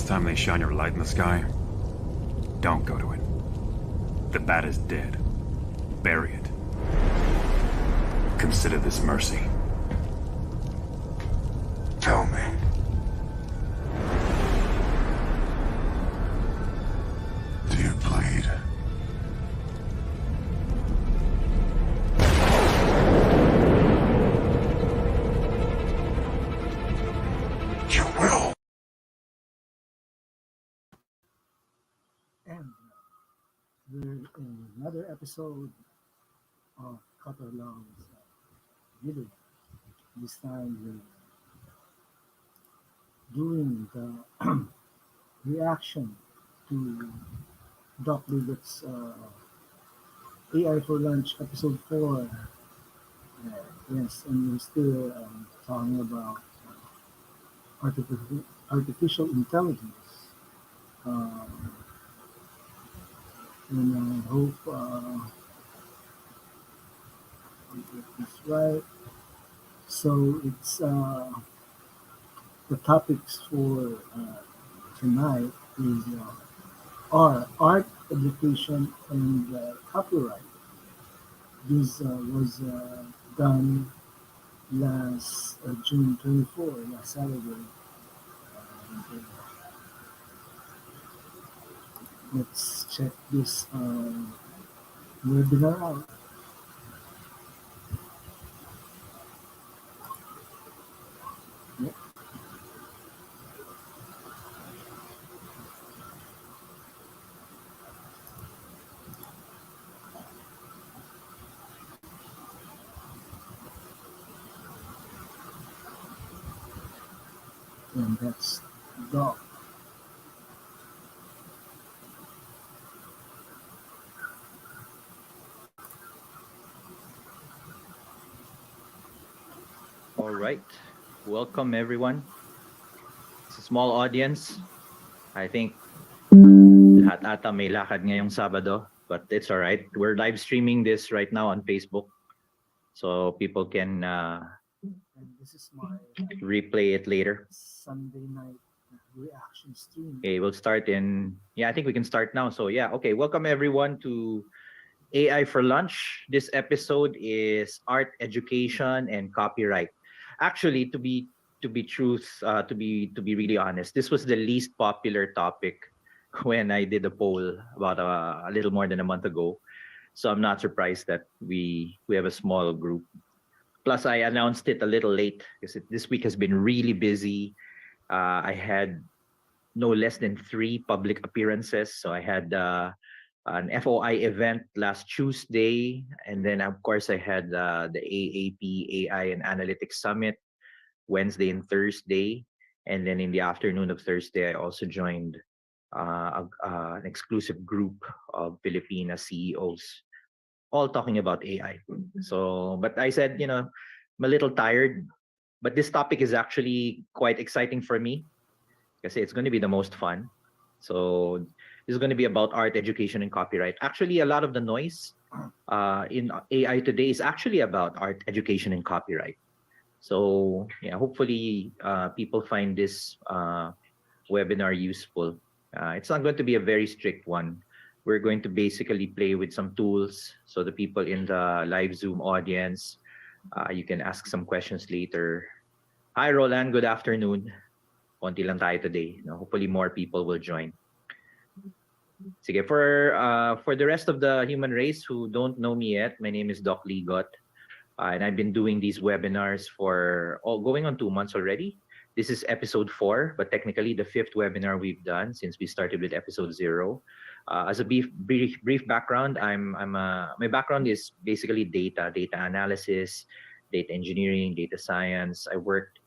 Next time they shine your light in the sky, don't go to it. The bat is dead. Bury it. Consider this mercy. Tell me. Do you bleed? You will. And we're in another episode of Catalog's video. This time we're doing the reaction to Doc Ligot's AI for Lunch episode 4. Yes, and we're still talking about artificial intelligence. Um, and I hope we get this right. So it's the topics for tonight is are art education and copyright. This was done last June 24, last Saturday. And, let's check this webinar out. Yep. And that's Doc. All right. Welcome, everyone. It's a small audience. I think lahat ata may lakad ngayong Sabado, but it's all right. We're live streaming this right now on Facebook, so people can And this is my replay it later. Sunday night reaction stream. Okay, we'll start in, I think we can start now. So okay. Welcome, everyone, to AI for Lunch. This episode is art education and copyright. Actually, to be really honest, this was the least popular topic when I did a poll about a little more than a month ago. So I'm not surprised that we have a small group. Plus, I announced it a little late because this week has been really busy. I had no less than 3 public appearances. So I had an FOI event last Tuesday, and then of course I had the AAP AI and Analytics Summit Wednesday and Thursday, and then in the afternoon of Thursday I also joined an exclusive group of Filipina CEOs, all talking about AI. So, but I said, I'm a little tired, but this topic is actually quite exciting for me because it's going to be the most fun. So this is going to be about art education and copyright. Actually, a lot of the noise in AI today is actually about art education and copyright. So hopefully people find this webinar useful. It's not going to be a very strict one. We're going to basically play with some tools. So the people in the live Zoom audience, you can ask some questions later. Hi, Roland. Good afternoon. Konti lang tayo today. Hopefully more people will join. Sige, for the rest of the human race who don't know me yet, my name is Doc Ligot. And I've been doing these webinars for going on 2 months already. This is episode 4, but technically the 5th webinar we've done since we started with episode 0. As a brief background, my background is basically data analysis, data engineering, data science. I worked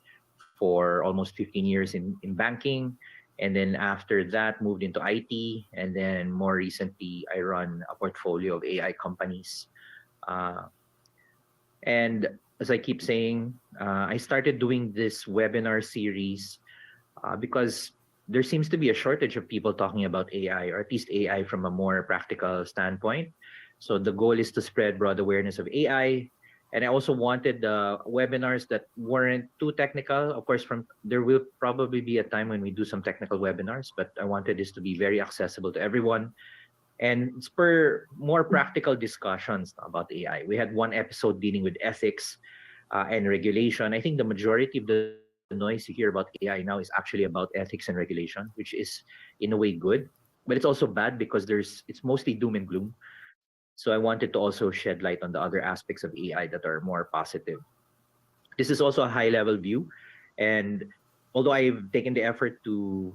for almost 15 years in banking, and then after that moved into IT, and then more recently I run a portfolio of AI companies. And as I keep saying, I started doing this webinar series because there seems to be a shortage of people talking about AI, or at least AI from a more practical standpoint. So the goal is to spread broad awareness of AI And I also wanted webinars that weren't too technical. Of course, there will probably be a time when we do some technical webinars, but I wanted this to be very accessible to everyone and spur more practical discussions about AI. We had one episode dealing with ethics and regulation. I think the majority of the noise you hear about AI now is actually about ethics and regulation, which is in a way good, but it's also bad because it's mostly doom and gloom. So I wanted to also shed light on the other aspects of AI that are more positive. This is also a high level view. And although I've taken the effort to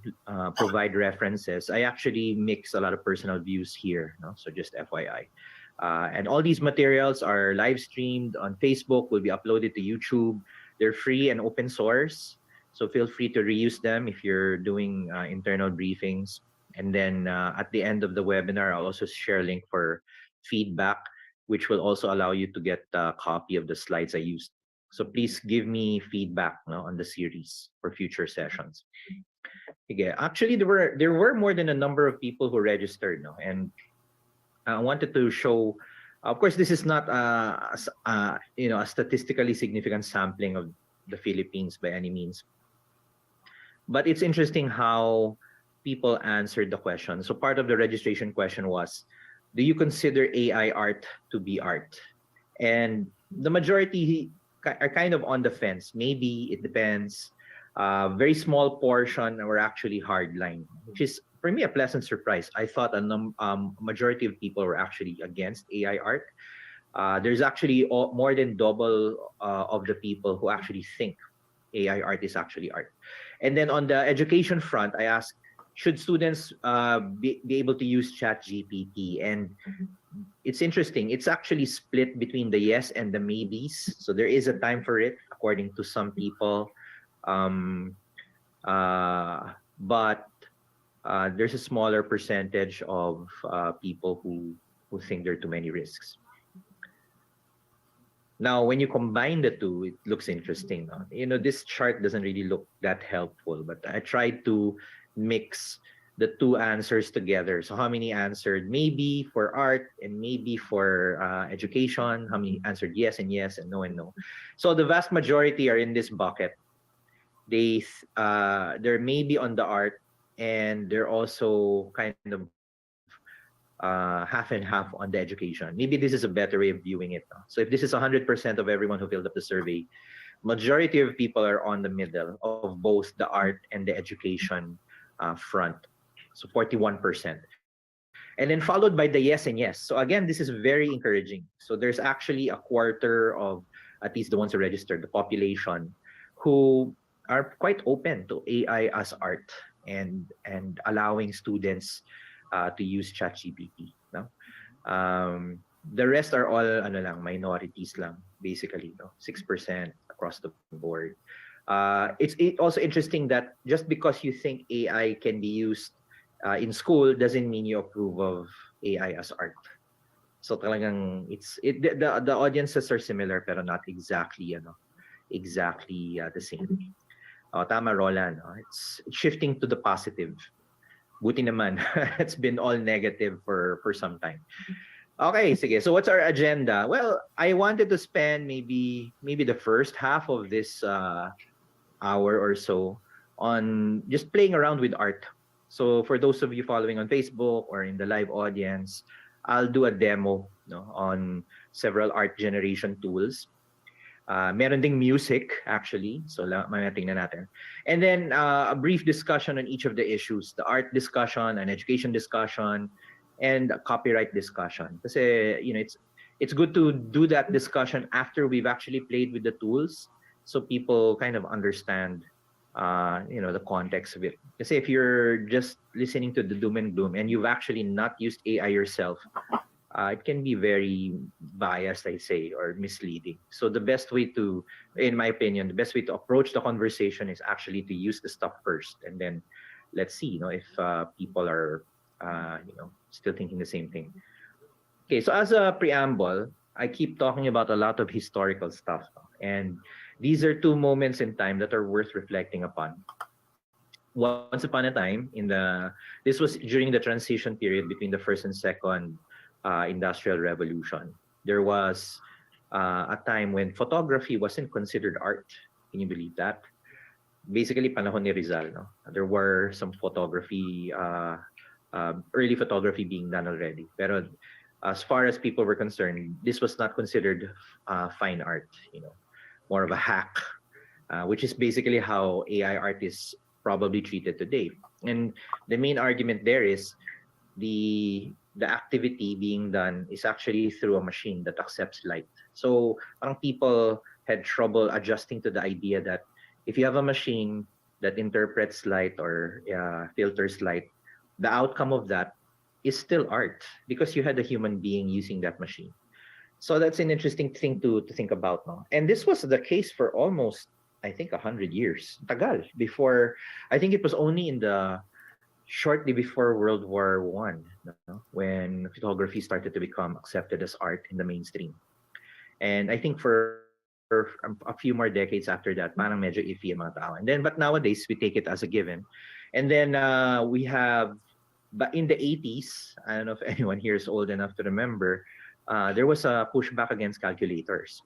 provide references, I actually mix a lot of personal views here. No? So just FYI. And all these materials are live streamed on Facebook, will be uploaded to YouTube. They're free and open source. So feel free to reuse them if you're doing internal briefings. And then at the end of the webinar, I'll also share a link for feedback, which will also allow you to get a copy of the slides I used. So please give me feedback on the series for future sessions. Okay. Actually, there were more than a number of people who registered, and I wanted to show. Of course, this is not a statistically significant sampling of the Philippines by any means, but it's interesting how people answered the question. So part of the registration question was, do you consider AI art to be art? And the majority are kind of on the fence. Maybe it depends. Very small portion were actually hardline, which is for me a pleasant surprise. I thought a majority of people were actually against AI art. There's actually more than double of the people who actually think AI art is actually art. And then on the education front, I asked, should students be able to use ChatGPT? And it's interesting. It's actually split between the yes and the maybes. So there is a time for it, according to some people. But there's a smaller percentage of people who think there are too many risks. Now, when you combine the two, it looks interesting. This chart doesn't really look that helpful, but I tried to mix the two answers together. So how many answered maybe for art and maybe for education? How many answered yes and yes and no and no? So the vast majority are in this bucket. They're maybe on the art, and they're also kind of half and half on the education. Maybe this is a better way of viewing it. So if this is 100% of everyone who filled up the survey, majority of people are on the middle of both the art and the education front. So 41%. And then followed by the yes and yes. So again, this is very encouraging. So there's actually a quarter of at least the ones who registered, the population, who are quite open to AI as art and allowing students to use ChatGPT. No? The rest are all minorities lang, basically, 6% across the board. It's also interesting that just because you think AI can be used in school doesn't mean you approve of AI as art. So talagang the audiences are similar pero not exactly the same. Tama, Roland. It's shifting to the positive. Buti naman. It's been all negative for some time. Okay, sige. So what's our agenda? Well, I wanted to spend maybe the first half of this hour or so on just playing around with art. So for those of you following on Facebook or in the live audience, I'll do a demo on several art generation tools. Meron ding music, actually. So tingnan natin. And then a brief discussion on each of the issues. The art discussion, an education discussion, and a copyright discussion. Kasi, it's good to do that discussion after we've actually played with the tools so people kind of understand the context of it. Kasi if you're just listening to the doom and gloom and you've actually not used AI yourself, it can be very biased, I say, or misleading. So the best way to, in my opinion, the best way to approach the conversation is actually to use the stuff first, and then let's see, if people are, still thinking the same thing. Okay, so as a preamble, I keep talking about a lot of historical stuff, and these are two moments in time that are worth reflecting upon. Once upon a time, this was during the transition period between the first and second industrial revolution. There was a time when photography wasn't considered art. Can you believe that? Basically, panahon ni Rizal, no? There were some photography, early photography being done already. Pero as far as people were concerned, this was not considered fine art, more of a hack, which is basically how AI art is probably treated today. And the main argument there is the activity being done is actually through a machine that accepts light. So parang people had trouble adjusting to the idea that if you have a machine that interprets light or filters light, the outcome of that is still art because you had a human being using that machine. So that's an interesting thing to think about now. And this was the case for almost, I think, 100 years. Tagal. Before, I think it was only in the shortly before World War One, when photography started to become accepted as art in the mainstream. And I think for a few more decades after that, parang medyo iffy ang mga tao. And then, but nowadays, we take it as a given. And then we have, but in the 80s, I don't know if anyone here is old enough to remember, there was a pushback against calculators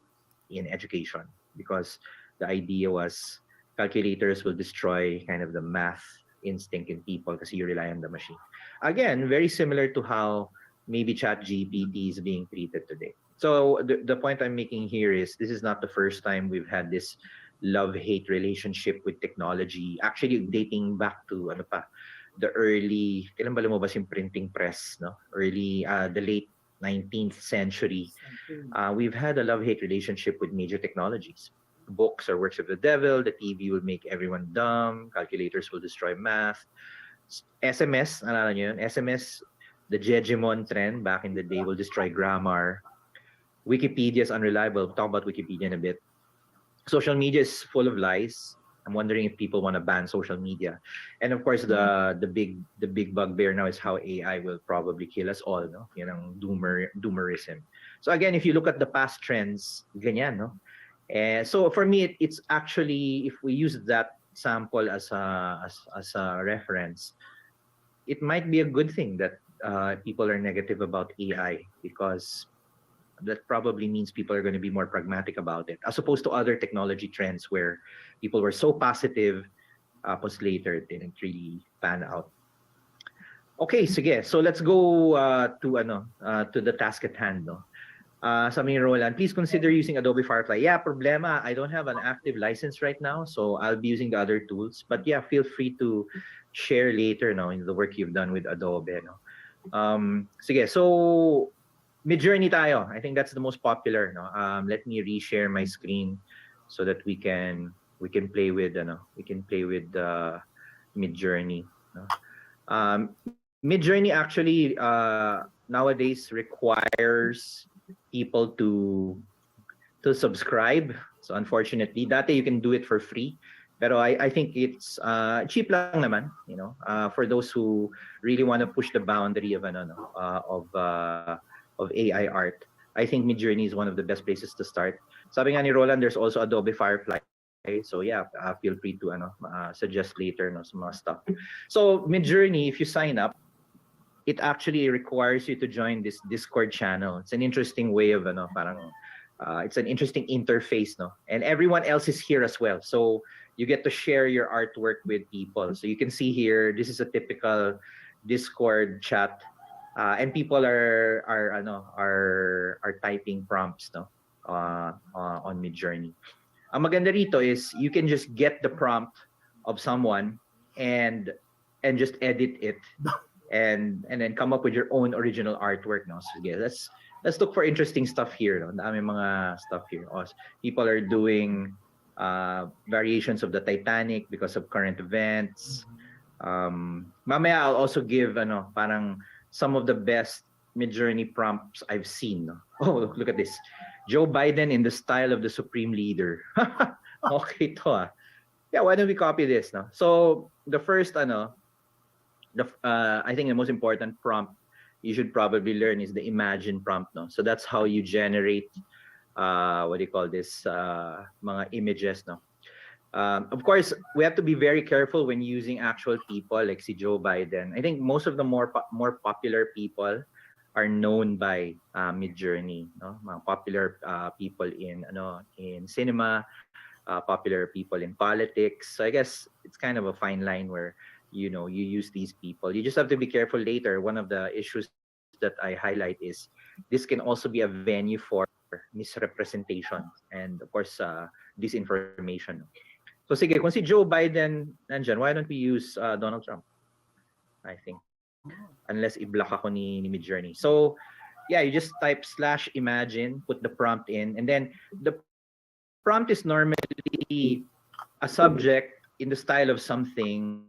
in education because the idea was calculators will destroy kind of the math instinct in people because you rely on the machine. Again, very similar to how maybe ChatGPT is being treated today. So the point I'm making here is this is not the first time we've had this love-hate relationship with technology, actually dating back to ano pa, the early, kailan ba lumabas yung printing press, no? Early, the late 19th century. We've had a love-hate relationship with major technologies. Books are works of the devil, the TV will make everyone dumb, calculators will destroy math. SMS, alala nyo yun? SMS, the Jejemon trend back in the day will destroy grammar. Wikipedia is unreliable. We'll talk about Wikipedia in a bit. Social media is full of lies. I'm wondering if people want to ban social media. And of course, the big bugbear now is how AI will probably kill us all, no? Yan ang doomerism. So again, if you look at the past trends, ganyan, no? And so for me, it's actually, if we use that sample as a reference, it might be a good thing that people are negative about AI because that probably means people are going to be more pragmatic about it, as opposed to other technology trends where people were so positive, but later it didn't really pan out. Okay, sige. So let's go to the task at hand, no? Sabi ni Roland, please consider using Adobe Firefly. Yeah, problema, I don't have an active license right now, so I'll be using the other tools. But yeah, feel free to share later, no, in the work you've done with Adobe, no. Sige, so Midjourney tayo. I think that's the most popular, no. Let me reshare my screen so that we can play with Midjourney, no. Midjourney actually nowadays requires people to subscribe. So unfortunately, dati you can do it for free. Pero I think it's cheap lang naman, for those who really want to push the boundary of AI art. I think Midjourney is one of the best places to start. Sabi nga ni Roland, there's also Adobe Firefly. So yeah, feel free to suggest later some mga stuff. So Midjourney, if you sign up, it actually requires you to join this Discord channel. It's an interesting way of it's an interesting interface, no? And everyone else is here as well. So you get to share your artwork with people. So you can see here, this is a typical Discord chat. And people are typing prompts, no, on Midjourney. Ang maganda rito is you can just get the prompt of someone and just edit it and then come up with your own original artwork, no. So yeah, let's look for interesting stuff here, no. Dami mga stuff here. People are doing variations of the Titanic because of current events. Mamaya I'll also give parang some of the best Midjourney prompts I've seen. No? Oh, look at this. Joe Biden in the style of the Supreme Leader. Okay to Yeah, why don't we copy this? No? So the first, I think the most important prompt you should probably learn is the imagine prompt. No? So that's how you generate, what do you call this, mga images. No? Of course, we have to be very careful when using actual people like si Joe Biden. I think most of the more popular people are known by Midjourney, no? Mga popular people in cinema, popular people in politics. So I guess it's kind of a fine line where you use these people. You just have to be careful later. One of the issues that I highlight is this can also be a venue for misrepresentation and of course disinformation. So sige, kung si Joe Biden nandyan, why don't we use Donald Trump? I think. Unless i-block ako ni Midjourney. So yeah, you just type /imagine, put the prompt in, and then the prompt is normally a subject in the style of something,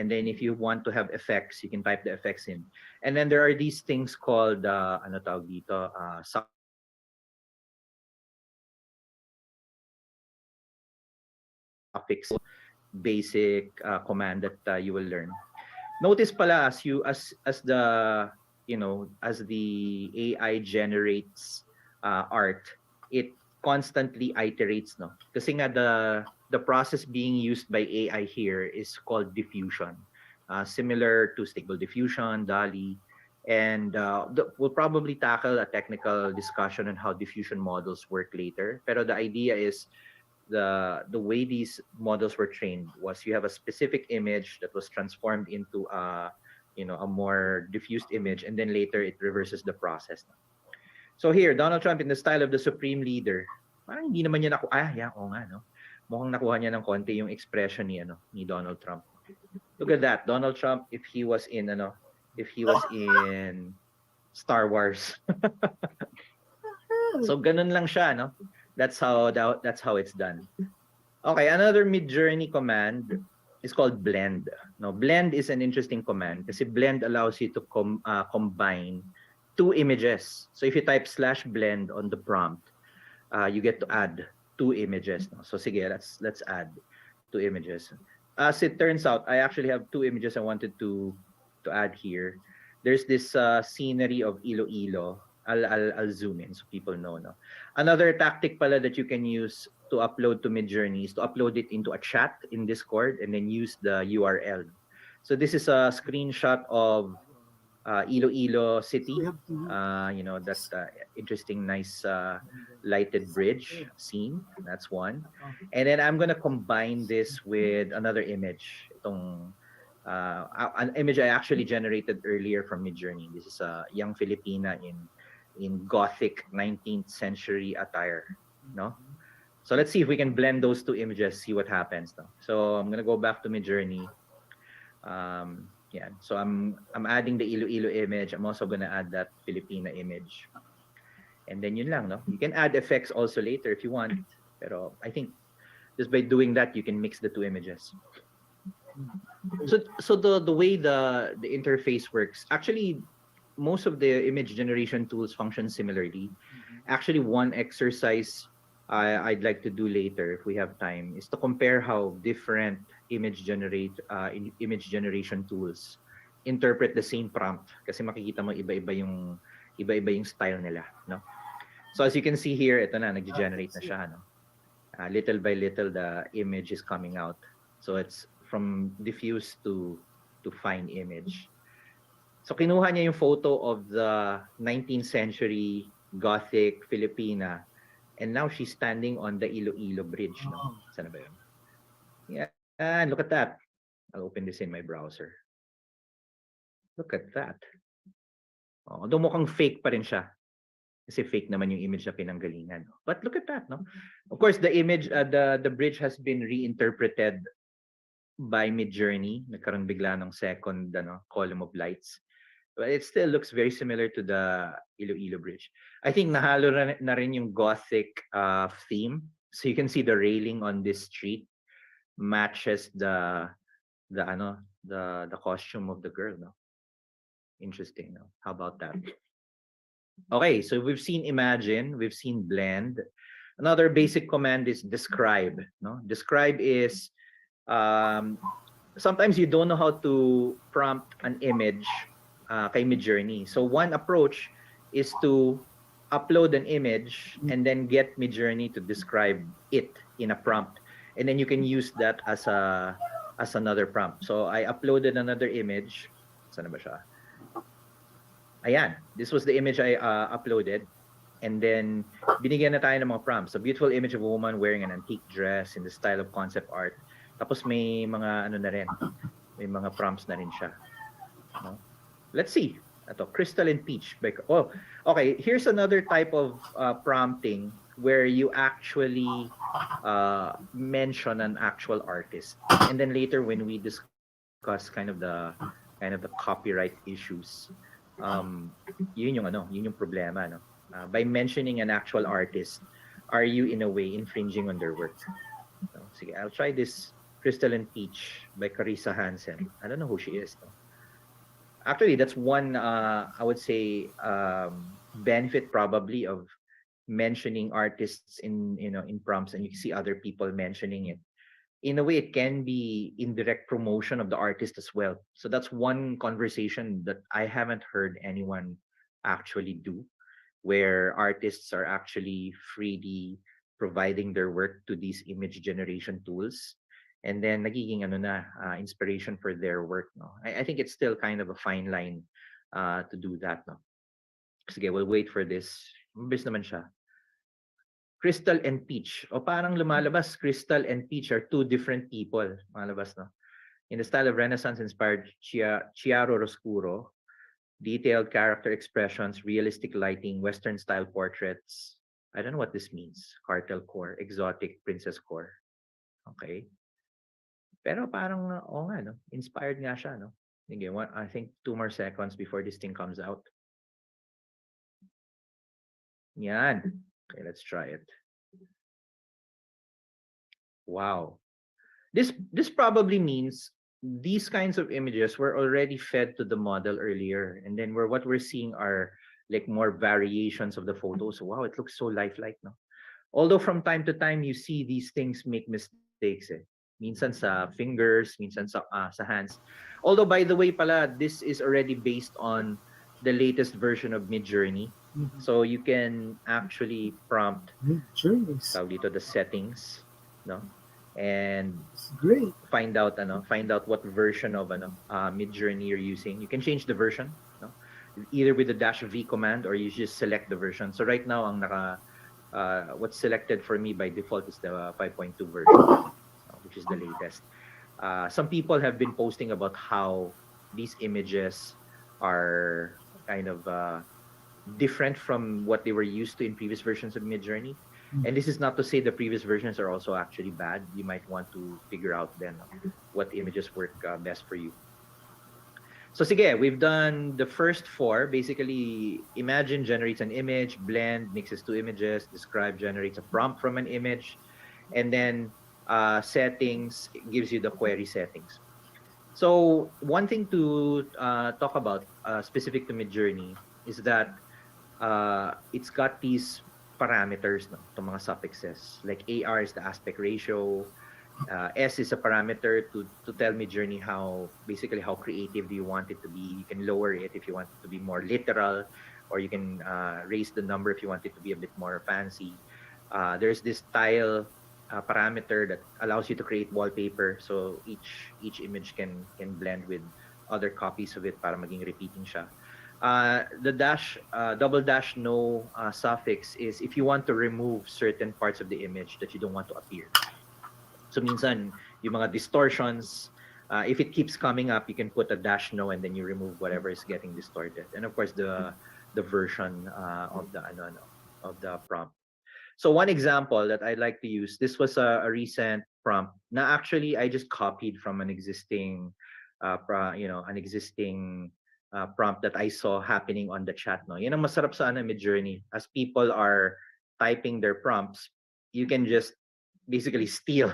and then if you want to have effects, you can type the effects in. And then there are these things called ano tawag dito, suffix, basic command that you will learn. Notice pala as the as the AI generates art, it constantly iterates, no? Kasi nga the process being used by AI here is called diffusion, similar to Stable Diffusion, DALI, and we'll probably tackle a technical discussion on how diffusion models work later. Pero the idea is the way these models were trained was you have a specific image that was transformed into a more diffused image, and then later it reverses the process. So here, Donald Trump in the style of the supreme leader. Parang hindi naman niya nakuha. Oo nga, no? Mukhang nakuha niya ng konti yung expression ni Donald Trump. Look at that, Donald Trump if he was in Star Wars. So ganun lang siya, no? That's how it's done. Okay, another Midjourney command is called blend. Now, blend is an interesting command kasi blend allows you to combine two images. So if you type /blend on the prompt, you get to add two images. So sige, let's add two images. As it turns out, I actually have two images I wanted to add here. There's this scenery of Iloilo. I'll zoom in so people know. No? Another tactic pala that you can use to upload to Midjourney is to upload it into a chat in Discord and then use the URL. So this is a screenshot of Iloilo City. That's interesting, nice lighted bridge scene. That's one. And then I'm gonna combine this with another image. An image I actually generated earlier from Midjourney. This is a young Filipina in Gothic 19th century attire. No? So let's see if we can blend those two images, see what happens. No? So I'm gonna go back to Midjourney. Yeah, so I'm adding the Iloilo image. I'm also gonna add that Filipina image. And then yun lang, no? You can add effects also later if you want. Pero I think just by doing that, you can mix the two images. So the way the interface works, actually, most of the image generation tools function similarly. Actually, one exercise I'd like to do later if we have time is to compare how different image generation tools interpret the same prompt, kasi makikita mo iba-iba yung style nila, no? So as you can see here, ito na, nag-generate na siya, no? Little by little the image is coming out. So it's from diffuse to fine image. So kinuha niya yung photo of the 19th century Gothic Filipina, and now she's standing on the Iloilo Bridge. No? Saan ba yun? Yeah, and look at that. I'll open this in my browser. Look at that. Although mukhang fake pa rin siya. Kasi fake naman yung image na pinanggalingan. But look at that, no? Of course, the image, the bridge has been reinterpreted by Midjourney. Nagkaroon bigla ng second column of lights. But it still looks very similar to the Iloilo Bridge. I think nahalo na rin yung Gothic theme. So you can see the railing on this street matches the costume of the girl. No? Interesting. No? How about that? Okay, so we've seen imagine, we've seen blend. Another basic command is describe. No? Describe is sometimes you don't know how to prompt an image kay Midjourney. So one approach is to upload an image and then get Midjourney to describe it in a prompt, and then you can use that as another prompt. So I uploaded another image. Saan na ba siya? ayan, this was the image I uploaded. And then, binigyan na tayo ng mga prompts. A beautiful image of a woman wearing an antique dress in the style of concept art. Tapos may mga ano na rin, may mga prompts na rin siya. No? Let's see. Ito, Crystal and Peach. Oh, okay. Here's another type of prompting where you actually mention an actual artist. And then later when we discuss kind of the copyright issues, yun yung problema, no? By mentioning an actual artist, are you in a way infringing on their work? So, sige, I'll try this Crystal and Peach by Carissa Hansen. I don't know who she is, though. Actually, that's one, I would say, benefit probably of mentioning artists in prompts, and you see other people mentioning it. In a way, it can be indirect promotion of the artist as well. So that's one conversation that I haven't heard anyone actually do, where artists are actually freely providing their work to these image generation tools, and then nagiging inspiration for their work. No, I think it's still kind of a fine line to do that. No, sige, we'll wait for this. Mabilis naman siya. Crystal and Peach. O parang lumalabas, Crystal and Peach are two different people. Lumalabas, no? In the style of Renaissance-inspired chiaroscuro, detailed character expressions, realistic lighting, Western-style portraits. I don't know what this means. Cartel core, exotic princess core. Okay. Pero parang, nga, no? Inspired nga siya, no? Sige, I think 2 more seconds before this thing comes out. Yan. Okay, let's try it. Wow. This probably means these kinds of images were already fed to the model earlier, and then what we're seeing are like more variations of the photos. Wow, it looks so lifelike, no? Although from time to time you see these things make mistakes, eh. Minsan sa fingers, minsan sa hands. Although, by the way pala, this is already based on the latest version of Midjourney. Mm-hmm. So you can actually prompt the settings, no? And great. Find out what version of Midjourney you're using. You can change the version, no? Either with the -V command, or you just select the version. So right now ang what's selected for me by default is the 5.2 version, which is the latest. Some people have been posting about how these images are kind of different from what they were used to in previous versions of Midjourney. And this is not to say the previous versions are also actually bad. You might want to figure out then what images work best for you. So sige, we've done the first 4. Basically, imagine generates an image, blend mixes 2 images, describe generates a prompt from an image, and then settings gives you the query settings. So one thing to talk about specific to Midjourney is that it's got these parameters, no, itong mga suffixes. Like AR is the aspect ratio, S is a parameter to tell Midjourney how creative do you want it to be. You can lower it if you want it to be more literal, or you can raise the number if you want it to be a bit more fancy. There's this style parameter that allows you to create wallpaper, so each image can blend with other copies of it para maging repeating siya. The double dash no suffix is if you want to remove certain parts of the image that you don't want to appear. So minsan yung mga distortions, if it keeps coming up, you can put a dash no and then you remove whatever is getting distorted. And of course the version of the prompt. So one example that I'd like to use, this was a recent prompt na actually I just copied from an existing prompt that I saw happening on the chat. No, yan ang masarap sa Midjourney. As people are typing their prompts, you can just basically steal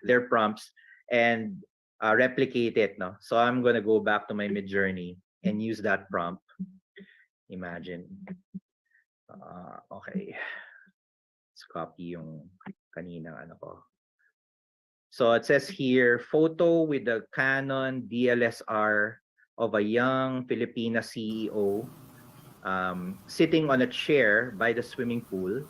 their prompts and replicate it. No, so I'm gonna go back to my Midjourney and use that prompt. Imagine. Okay. Let's copy yung kaninang ko. So it says here, photo with the Canon DSLR of a young Filipina CEO sitting on a chair by the swimming pool,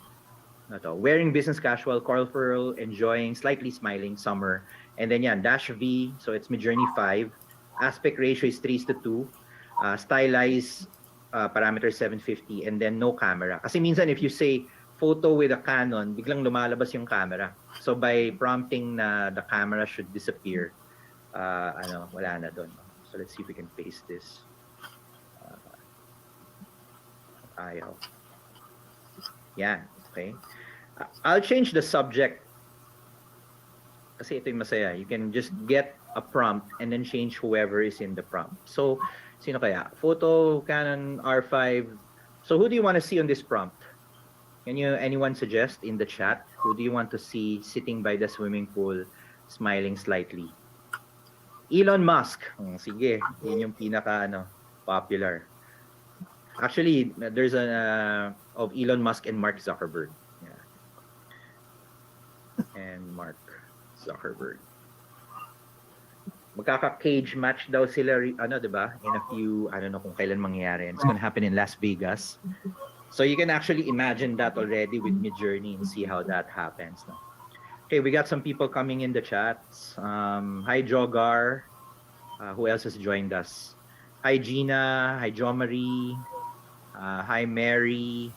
wearing business casual, colorful, enjoying, slightly smiling, summer. And then yan, -V, so it's Midjourney 5. Aspect ratio is 3:2. Stylized parameter 750 and then no camera. Kasi minsan if you say photo with a Canon, biglang lumalabas yung camera. So by prompting na the camera should disappear, wala na doon. So let's see if we can paste this. Ayaw. Yan, okay. I'll change the subject kasi ito yung masaya. You can just get a prompt and then change whoever is in the prompt. So, sino kaya? Photo, Canon, R5. So, who do you want to see on this prompt? Can anyone suggest in the chat? Who do you want to see sitting by the swimming pool, smiling slightly? Elon Musk. Sige, yun yung pinaka popular. Actually, there's a of Elon Musk and Mark Zuckerberg. Yeah. And Mark Zuckerberg. Magkaka-cage match daw sila, diba? In a few, I don't know kung kailan mangyayari. It's gonna happen in Las Vegas. So you can actually imagine that already with Midjourney and see how that happens. No? Okay, we got some people coming in the chats. Hi, Jogar. Who else has joined us? Hi, Gina. Hi, Jo Marie. Hi, Mary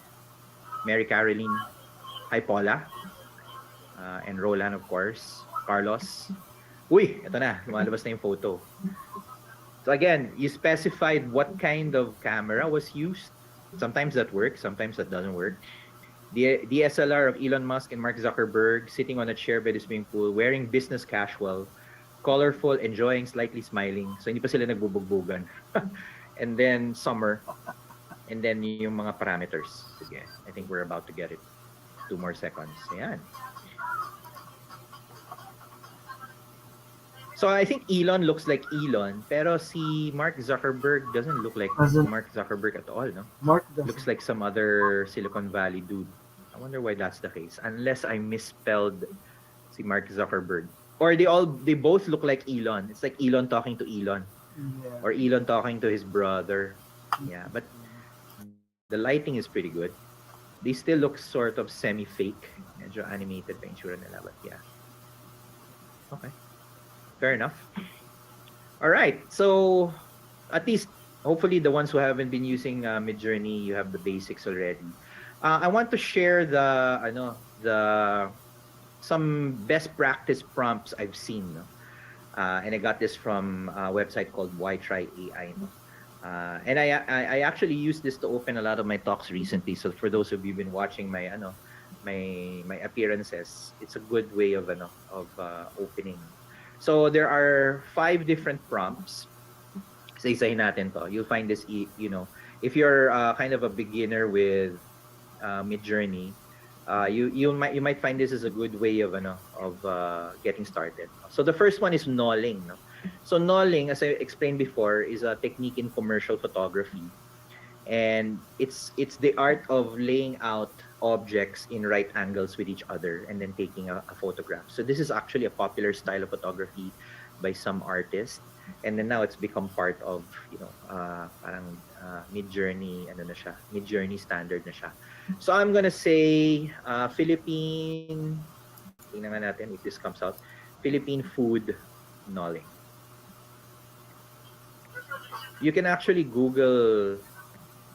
Caroline. Hi, Paula. And Roland, of course. Carlos. Uy, ito na. Lumalabas na yung photo. So again, you specified what kind of camera was used. Sometimes that works, sometimes that doesn't work. The DSLR of Elon Musk and Mark Zuckerberg sitting on a chair by the swimming pool, wearing business casual, colorful, enjoying, slightly smiling. So hindi pa sila nagbubugbugan. And then summer. And then yung mga parameters. Sige, I think we're about to get it. 2 more seconds. Ayan. So I think Elon looks like Elon, pero si Mark Zuckerberg doesn't look like Mark Zuckerberg at all, no? Mark doesn't. Looks like some other Silicon Valley dude. I wonder why that's the case. Unless I misspelled si Mark Zuckerberg. Or they both look like Elon. It's like Elon talking to Elon. Yeah. Or Elon talking to his brother. Yeah, but the lighting is pretty good. They still look sort of semi-fake. Medyo animated pa yung tsura nila, but yeah. Okay. Fair enough. All right. So, at least, hopefully, the ones who haven't been using Midjourney, you have the basics already. I want to share some best practice prompts I've seen. No? And I got this from a website called Why Try AI. No? And I actually used this to open a lot of my talks recently. So for those of you who've been watching my appearances, it's a good way of opening. So there are 5 different prompts. Isa-isahin natin to. You'll find this, if you're kind of a beginner with Midjourney, you might find this as a good way of getting started. So the first one is nulling. No? So nulling, as I explained before, is a technique in commercial photography, and it's the art of laying out objects in right angles with each other and then taking a photograph. So this is actually a popular style of photography by some artists, and then now it's become part of parang Midjourney Midjourney standard na siya. So I'm gonna say Philippine. Tingnan nga natin if this comes out. Philippine food nulling. You can actually Google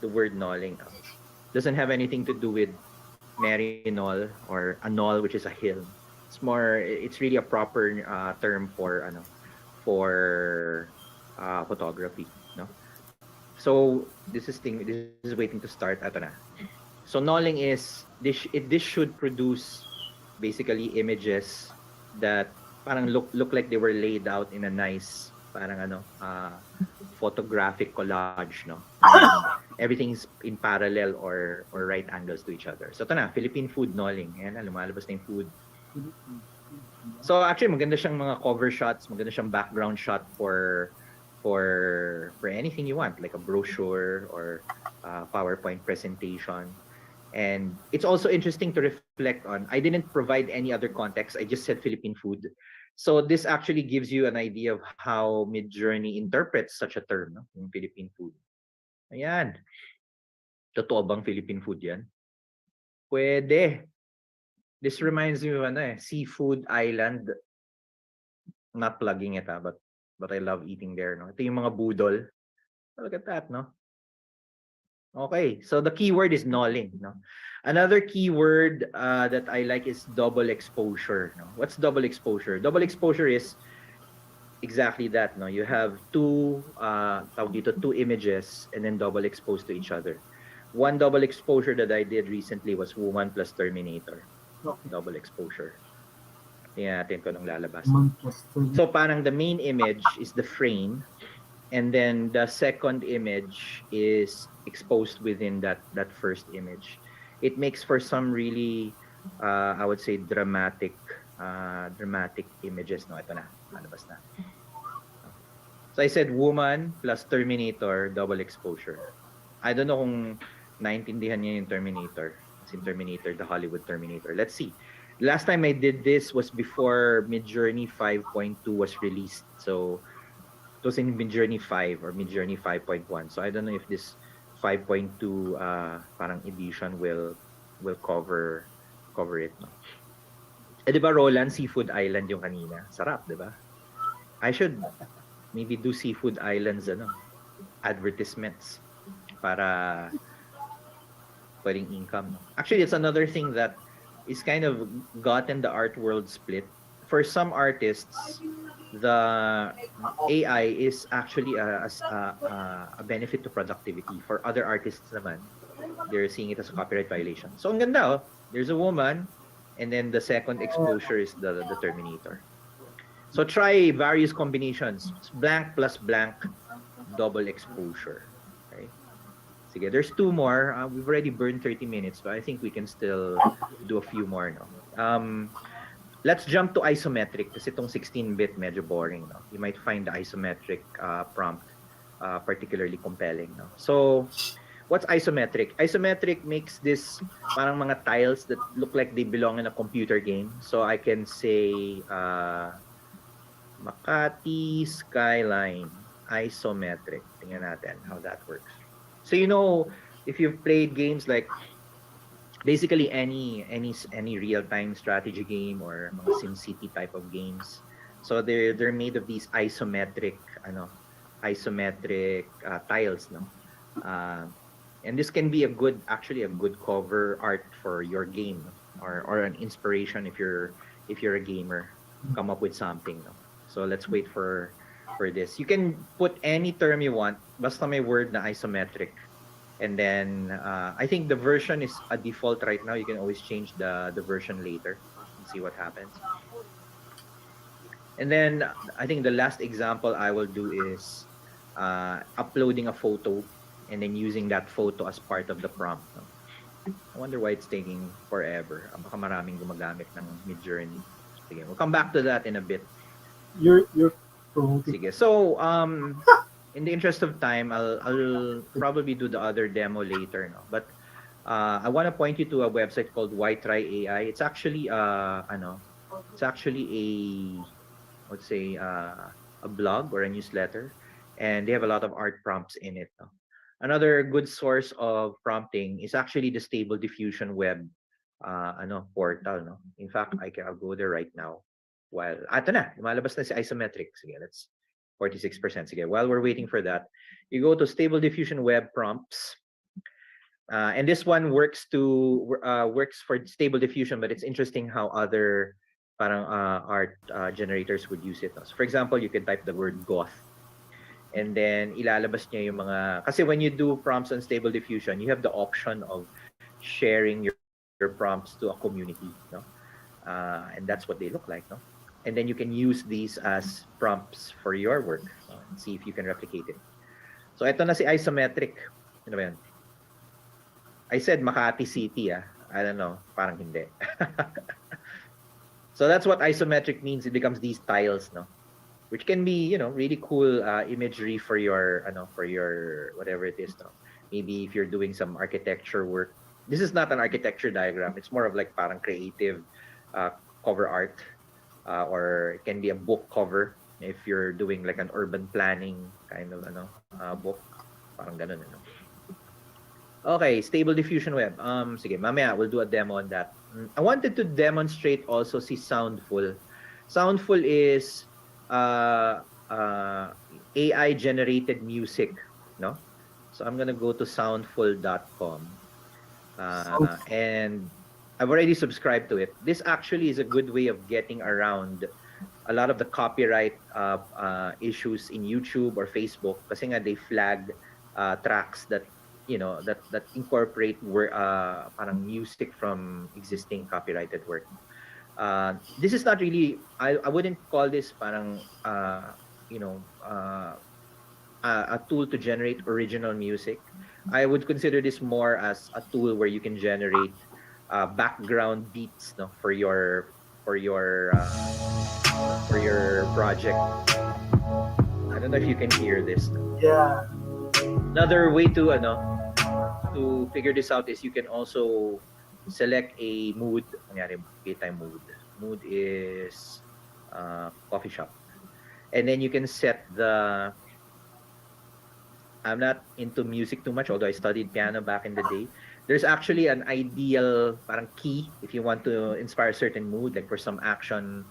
the word nulling. Doesn't have anything to do with Merinol or Anol, which is a hill. It's really a proper term for photography. No? So this is waiting to start. Ito na. So nulling is this should produce basically images that parang look like they were laid out in a nice photographic collage, no? Everything's in parallel or right angles to each other. So ito na, Philippine food nulling. Ayan na, lumalabas na yung food. So actually, maganda siyang mga cover shots, maganda siyang background shot for anything you want, like a brochure or PowerPoint presentation. And it's also interesting to reflect on. I didn't provide any other context. I just said Philippine food. So this actually gives you an idea of how Midjourney interprets such a term, no? Yung Philippine food. Ayan. Totoo bang Philippine food yan? Pwede. This reminds me of Seafood Island. I'm not plugging it, but I love eating there. No? Ito yung mga budol. Look at that, no? Okay, so the keyword is nulling. No? Another keyword that I like is double exposure. No? What's double exposure? Double exposure is exactly that. No, you have two images and then double exposed to each other. One double exposure that I did recently was woman plus Terminator. Okay. Double exposure. Tingnan natin kung anong lalabas. Manchester. So parang the main image is the frame, and then the second image is exposed within that first image. It makes for some really I would say dramatic images. No, ito na, lalabas na. So I said woman plus Terminator, double exposure. I don't know kung naintindihan niyo yung Terminator. As in Terminator, the Hollywood Terminator. Let's see. Last time I did this was before Midjourney 5.2 was released. So it was in Midjourney 5 or Midjourney 5.1. So I don't know if this 5.2 parang edition will cover it. No? Eh, di ba Roland, Seafood Island yung kanina? Sarap, di ba? I should maybe do Seafood Islands advertisements para pwedeng income. No? Actually, it's another thing that is kind of gotten the art world split. For some artists, the AI is actually a benefit to productivity. For other artists naman, they're seeing it as a copyright violation. So ang ganda, there's a woman, and then the second exposure is the Terminator. So try various combinations. Blank plus blank, double exposure. Okay. Sige, there's two more. We've already burned 30 minutes, but I think we can still do a few more. No? Let's jump to isometric kasi itong 16-bit medyo boring. No? You might find the isometric prompt particularly compelling. No? So, what's isometric? Isometric makes this parang mga tiles that look like they belong in a computer game. So, I can say Makati Skyline isometric. Tingnan natin how that works. So you know, if you've played games like basically any real-time strategy game or mga SimCity type of games, so they're made of these isometric tiles, no. And this can be actually a good cover art for your game, or an inspiration if you're a gamer, come up with something, no. So let's wait for this. You can put any term you want, basta may word na isometric. And then I think the version is a default right now. You can always change the version later and see what happens. And then I think the last example I will do is uploading a photo and then using that photo as part of the prompt. I wonder why it's taking forever. Baka maraming gumagamit ng Midjourney. Sige, we'll come back to that in a bit. You're promoting. Sige. So, in the interest of time, I'll probably do the other demo later, no? But I want to point you to a website called Why Try AI. It's actually it's actually a blog or a newsletter, and they have a lot of art prompts in it. No? Another good source of prompting is actually the Stable Diffusion web portal, no? In fact, I'll go there right now. While ato na, lumalabas na si isometric. Sige, let's 46%. Sige, while we're waiting for that, you go to Stable Diffusion web prompts. And this one works for Stable Diffusion, but it's interesting how other parang art generators would use it. So for example, you can type the word goth, and then ilalabas niya yung mga, kasi when you do prompts on Stable Diffusion, you have the option of sharing your prompts to a community, no? And that's what they look like, no? And then you can use these as prompts for your work, and see if you can replicate it. So ito na si isometric. Ano ba yan? I said Makati City, I don't know, parang hindi. So that's what isometric means. It becomes these tiles, no? Which can be, really cool imagery for your whatever it is, no? Maybe if you're doing some architecture work. This is not an architecture diagram. It's more of like parang creative cover art. Or it can be a book cover if you're doing like an urban planning kind of book, parang ganun, Okay, Stable Diffusion web. Sige, mamaya we'll do a demo on that. I wanted to demonstrate also si Soundful. Soundful is AI generated music, no? So I'm gonna go to soundful.com, Sound- and I've already subscribed to it. This actually is a good way of getting around a lot of the copyright issues in YouTube or Facebook, kasi nga they flag tracks that that incorporate parang music from existing copyrighted work. This is not really, I wouldn't call this parang you know uh, a tool to generate original music. I would consider this more as a tool where you can generate background beats, no, for your for your project. I don't know if you can hear this. yeah. Another way to figure this out is you can also select a mood. Kunyari, daytime mood. Mood is coffee shop. And then you can set the, I'm not into music too much, although I studied piano back in the day. There's actually an ideal parang key if you want to inspire a certain mood, like for some action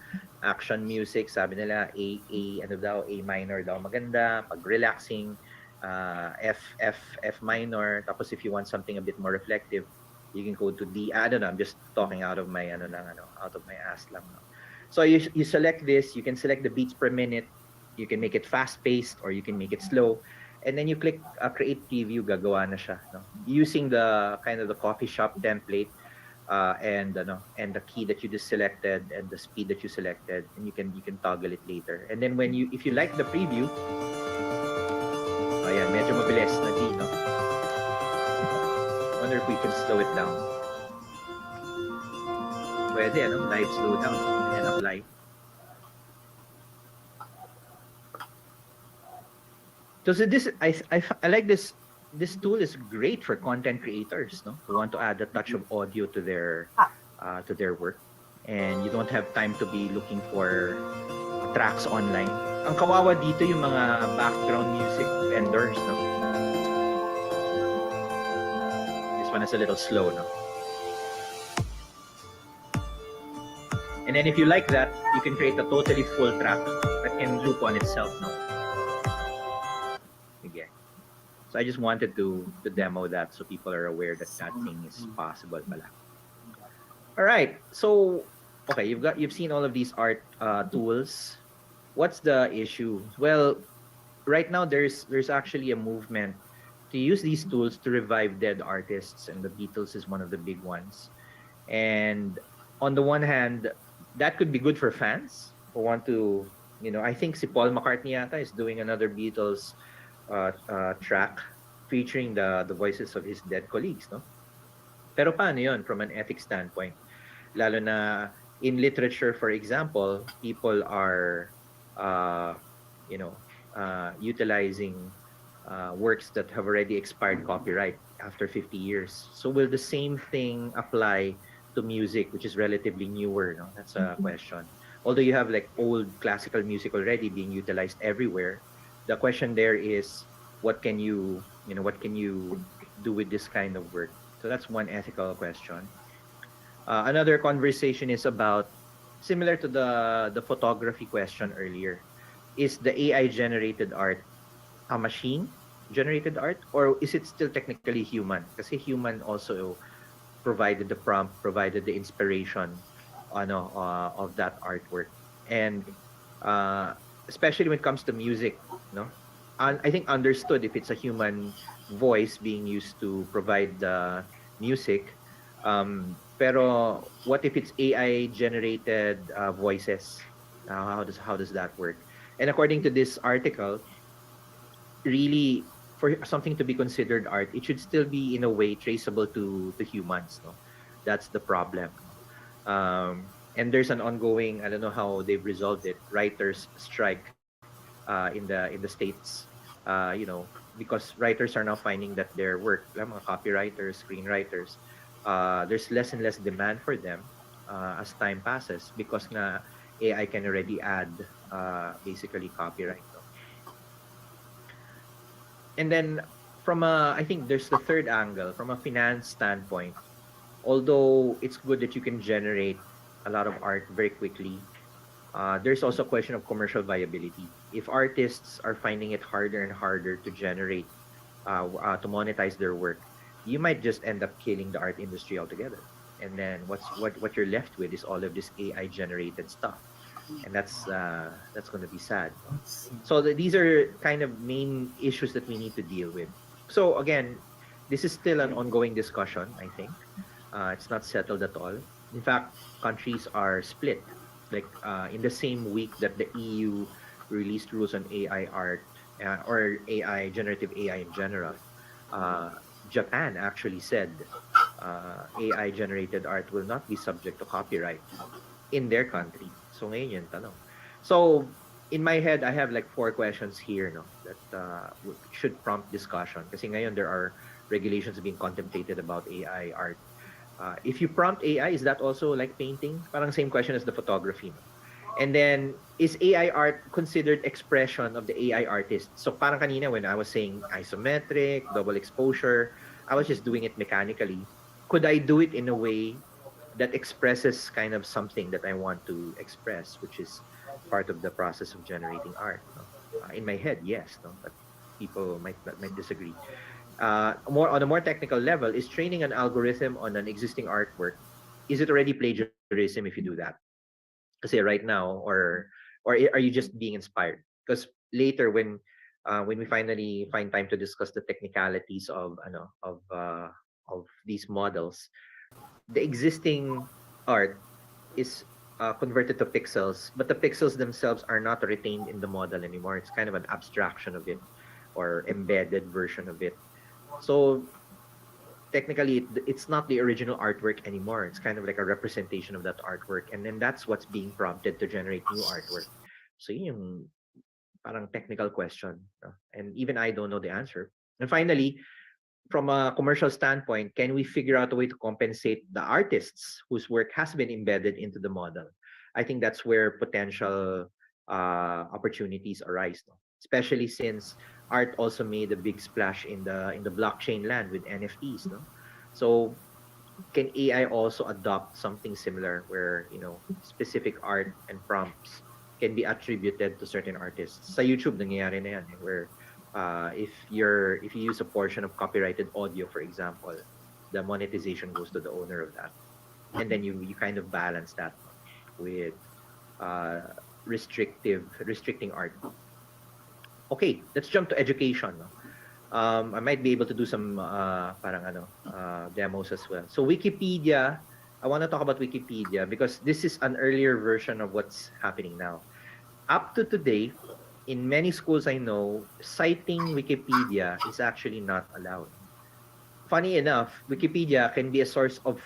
music, sabi nila ano daw, A minor daw maganda, pag relaxing, F minor. Tapos if you want something a bit more reflective, you can go to D. I don't know, I'm just talking out of my out of my ass lang. No? So you select this, you can select the beats per minute, you can make it fast paced or you can make it slow. And then you click create preview, gagawa na siya, no? Using the kind of the coffee shop template, and the key that you just selected and the speed that you selected, and you can toggle it later. And then if you like the preview, ayan, medyo mabilis na D, no? Wonder if we can slow it down. Pwede, live slow down and apply. So this, I like this. This tool is great for content creators, no, who want to add a touch of audio to their work, and you don't have time to be looking for tracks online. Ang kawawa dito yung mga background music vendors, no. This one is a little slow, no. And then if you like that, you can create a totally full track that can loop on itself, no. Again. So I just wanted to demo that so people are aware that that thing is possible pala. All right. So okay, you've seen all of these art tools. What's the issue? Well, right now there's actually a movement to use these tools to revive dead artists, and the Beatles is one of the big ones. And on the one hand, that could be good for fans who want to, I think si Paul McCartney yata is doing another Beatles track featuring the voices of his dead colleagues, no? Pero paano yun from an ethics standpoint? Lalo na in literature, for example, people are utilizing works that have already expired copyright after 50 years. So will the same thing apply to music, which is relatively newer? No? That's a question. Although you have like old classical music already being utilized everywhere, the question there is, what can you do with this kind of work? So that's one ethical question. Another conversation is about, similar to the photography question earlier, is the AI generated art a machine generated art, or is it still technically human? Kasi human also provided the prompt, provided the inspiration of that artwork. And especially when it comes to music, no? I think understood if it's a human voice being used to provide the music. Pero what if it's AI generated voices? How does that work? And according to this article, really, for something to be considered art, it should still be in a way traceable to humans. No, that's the problem. And there's an ongoing, I don't know how they've resolved it, writers strike in the states. Because writers are now finding that their work, mga copywriters, screenwriters, there's less and less demand for them as time passes, because na AI can already add basically copyright. No? And then I think there's the third angle, from a finance standpoint. Although it's good that you can generate a lot of art very quickly, there's also a question of commercial viability. If artists are finding it harder and harder to generate to monetize their work, you might just end up killing the art industry altogether. And then what you're left with is all of this AI generated stuff, and that's going to be sad. No? So these are kind of main issues that we need to deal with. So again, this is still an ongoing discussion. I think it's not settled at all. In fact, countries are split. Like in the same week that the EU released rules on AI art or AI generative AI in general, uh, Japan actually said AI generated art will not be subject to copyright in their country. So ngayon yung tanong. So in my head, I have like 4 questions here, no, that should prompt discussion. Kasi ngayon there are regulations being contemplated about AI art. If you prompt AI, is that also like painting? Parang same question as the photography. No? And then, is AI art considered expression of the AI artist? So parang kanina when I was saying isometric, double exposure, I was just doing it mechanically. Could I do it in a way that expresses kind of something that I want to express, which is part of the process of generating art? No? In my head, yes, no, but people might disagree. More on a more technical level, is training an algorithm on an existing artwork, is it already plagiarism if you do that? Kasi right now, or are you just being inspired? Because later when we finally find time to discuss the technicalities of these models, the existing art is converted to pixels, but the pixels themselves are not retained in the model anymore. It's kind of an abstraction of it or embedded version of it. So technically, it's not the original artwork anymore. It's kind of like a representation of that artwork, and then that's what's being prompted to generate new artwork. So yun yung parang technical question, no? And even I don't know the answer. And finally, from a commercial standpoint, can we figure out a way to compensate the artists whose work has been embedded into the model? I think that's where potential opportunities arise, no? Especially since art also made a big splash in the blockchain land with NFTs, no? So can AI also adopt something similar where specific art and prompts can be attributed to certain artists? Sa YouTube nangyayari na yan, where if you use a portion of copyrighted audio, for example, the monetization goes to the owner of that, and then you kind of balance that with restricting art. Okay, let's jump to education. No? I might be able to do some demos as well. So Wikipedia, I want to talk about Wikipedia because this is an earlier version of what's happening now. Up to today, in many schools I know, citing Wikipedia is actually not allowed. Funny enough, Wikipedia can be a source of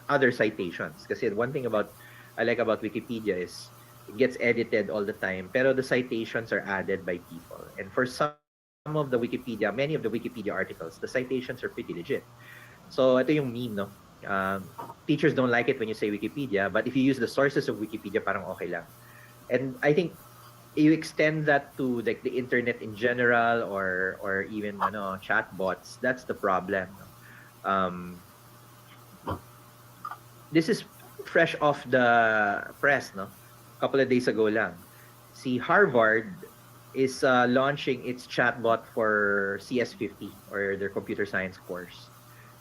other citations. Kasi one thing I like about Wikipedia is it gets edited all the time, pero the citations are added by people. And for some of the Wikipedia, many of the Wikipedia articles, the citations are pretty legit. So ito yung meme, no? Teachers don't like it when you say Wikipedia, but if you use the sources of Wikipedia, parang okay lang. And I think you extend that to like the internet in general or even chatbots, that's the problem. This is fresh off the press, no? A couple of days ago lang. Si Harvard is launching its chatbot for CS50 or their computer science course.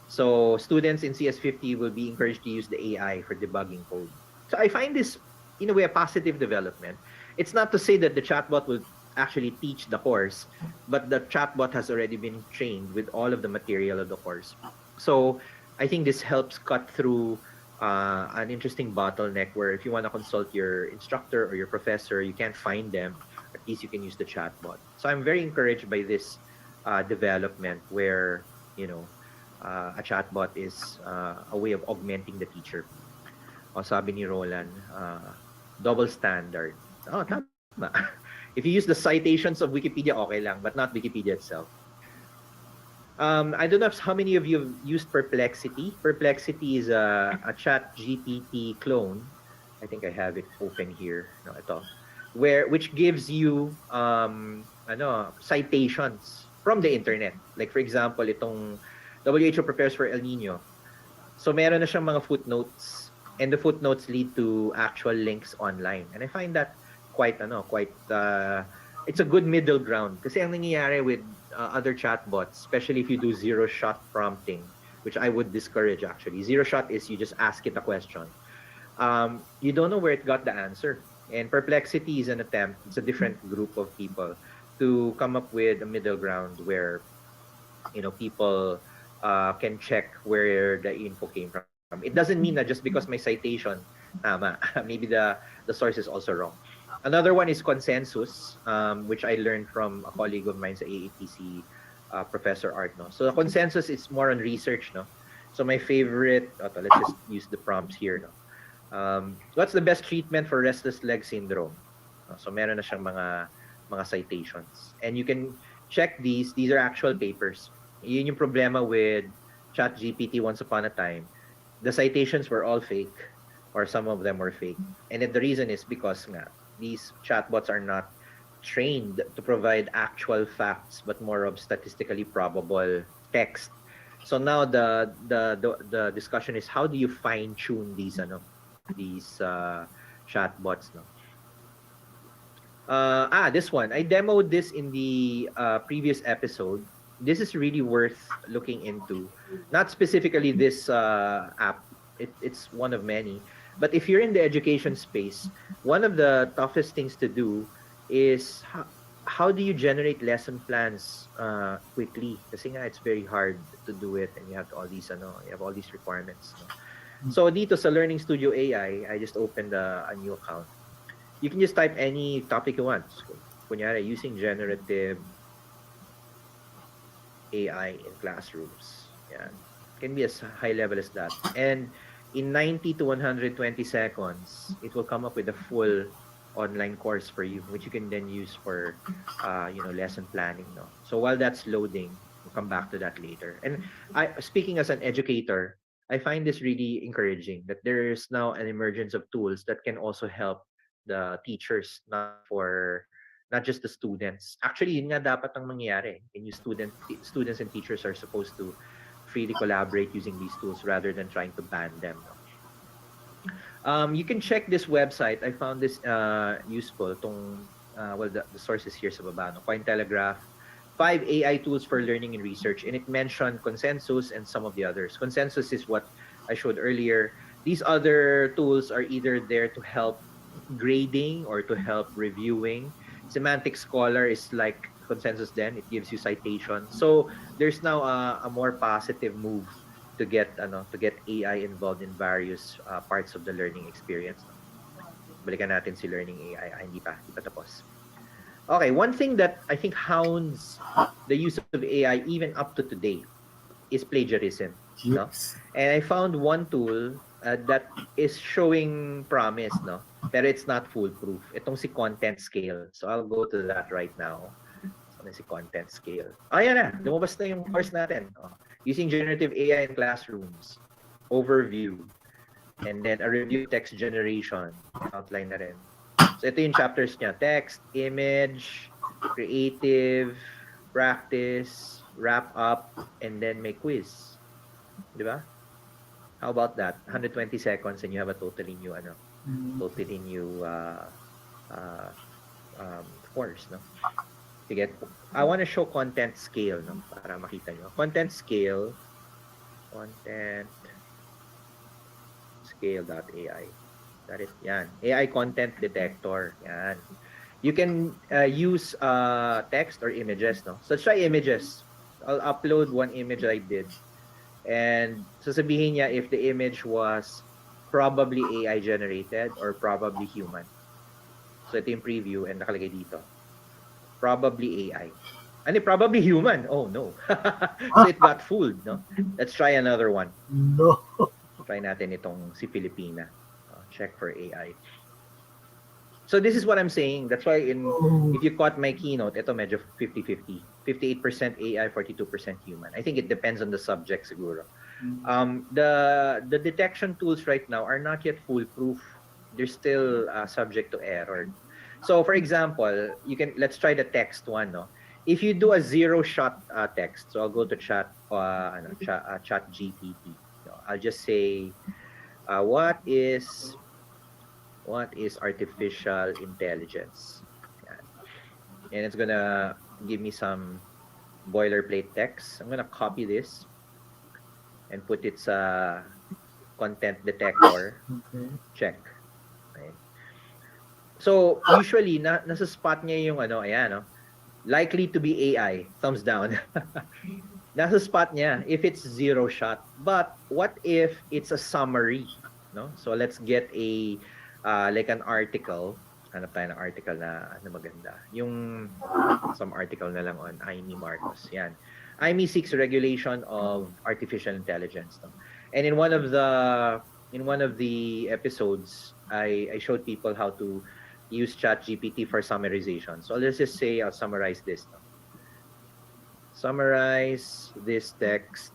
So students in CS50 will be encouraged to use the AI for debugging code. So I find this in a way a positive development. It's not to say that the chatbot will actually teach the course, but the chatbot has already been trained with all of the material of the course. So I think this helps cut through an interesting bottleneck where if you want to consult your instructor or your professor, you can't find them. At least you can use the chatbot. So I'm very encouraged by this development where a chatbot is a way of augmenting the teacher. O sabi ni Roland, double standard. Oh, tama. If you use the citations of Wikipedia, okay lang, but not Wikipedia itself. I don't know how many of you have used Perplexity. Perplexity is a chat GPT clone. I think I have it open here. No, ito. Which gives you citations from the internet. Like for example, itong WHO prepares for El Nino. So meron na siyang mga footnotes, and the footnotes lead to actual links online. And I find that quite it's a good middle ground. Kasi ang nangyayari with other chatbots, especially if you do zero-shot prompting, which I would discourage actually. Zero-shot is you just ask it a question. You don't know where it got the answer. And Perplexity is an attempt, it's a different group of people to come up with a middle ground where, people can check where the info came from. It doesn't mean that just because my citation, tama, maybe the source is also wrong. Another one is consensus, which I learned from a colleague of mine sa AATC, Professor Art. No? So the consensus is more on research. No? So my favorite, let's just use the prompts here. No? What's the best treatment for restless leg syndrome? So meron na siyang mga citations. And you can check these. These are actual papers. Yun yung problema with ChatGPT once upon a time. The citations were all fake, or some of them were fake. And the reason is because these chatbots are not trained to provide actual facts, but more of statistically probable text. So now the discussion is, how do you fine tune these chatbots? No. This one, I demoed this in the previous episode. This is really worth looking into. Not specifically this app. It's one of many. But if you're in the education space, one of the toughest things to do is how do you generate lesson plans quickly? Kasi nga it's very hard to do it, and you have all these requirements. No? So dito sa Learning Studio AI, I just opened a new account. You can just type any topic you want. Kunyari, using generative AI in classrooms. Yeah. Can be as high level as that. And in 90 to 120 seconds, it will come up with a full online course for you, which you can then use for, lesson planning. No? So while that's loading, we'll come back to that later. And speaking as an educator, I find this really encouraging that there is now an emergence of tools that can also help the teachers, not just the students. Actually, yun nga dapat ang mangyayari. And students and teachers are supposed to freely collaborate using these tools rather than trying to ban them. You can check this website. I found this useful. The source is here sa baba. No? Cointelegraph, 5 AI tools for learning and research. And it mentioned consensus and some of the others. Consensus is what I showed earlier. These other tools are either there to help grading or to help reviewing. Semantic Scholar is like consensus then. It gives you citations. So there's now a more positive move to get AI involved in various parts of the learning experience. Balikan natin si learning AI. Hindi pa tapos. Okay, one thing that I think hounds the use of AI even up to today is plagiarism. No? And I found one tool that is showing promise, no? Pero it's not foolproof. Itong si Content Scale. So I'll go to that right now. So si Content Scale. Ayan na, lumabas na yung course natin. Using generative AI in classrooms. Overview. And then a review text generation. Outline na rin. So ito yung chapters niya. Text, image, creative, practice, wrap up, and then may quiz. Di ba? How about that? 120 seconds and you have a totally new course, no? Sige. I want to show Content Scale, no? Para makita nyo. Content scale.ai. That is, yan. AI content detector. Yan. You can use text or images, no? So try images. I'll upload one image I did. And sasabihin niya if the image was probably AI generated or probably human. So ito yung preview and nakalagay dito. Probably AI. Ano, probably human. Oh no. So it got fooled, no? Let's try another one. No. Try natin itong si Filipina. Check for AI. So this is what I'm saying. That's why if you caught my keynote, ito medyo 50-50. 58% AI, 42% human. I think it depends on the subject siguro. The detection tools right now are not yet foolproof. They're still subject to error. So for example, let's try the text one, no? If you do a zero-shot text, so I'll go to chat GPT. So I'll just say, what is artificial intelligence? Yan. and it's gonna give me some boilerplate text. I'm gonna copy this and put it sa content detector. Okay. Check. Okay. So usually nasa spot niya yung ano, ayan, no? Likely to be AI, thumbs down. Nasa spot niya if it's zero shot. But what if it's a summary, no? So let's get a like an article. Hanap tayo ng article na ano maganda. Yung some article na lang on Aimee Marcos. Yan. Aimee seeks regulation of artificial intelligence. No? And in one of the episodes, I showed people how to use ChatGPT for summarization. So let's just say I'll summarize this. No? Summarize this text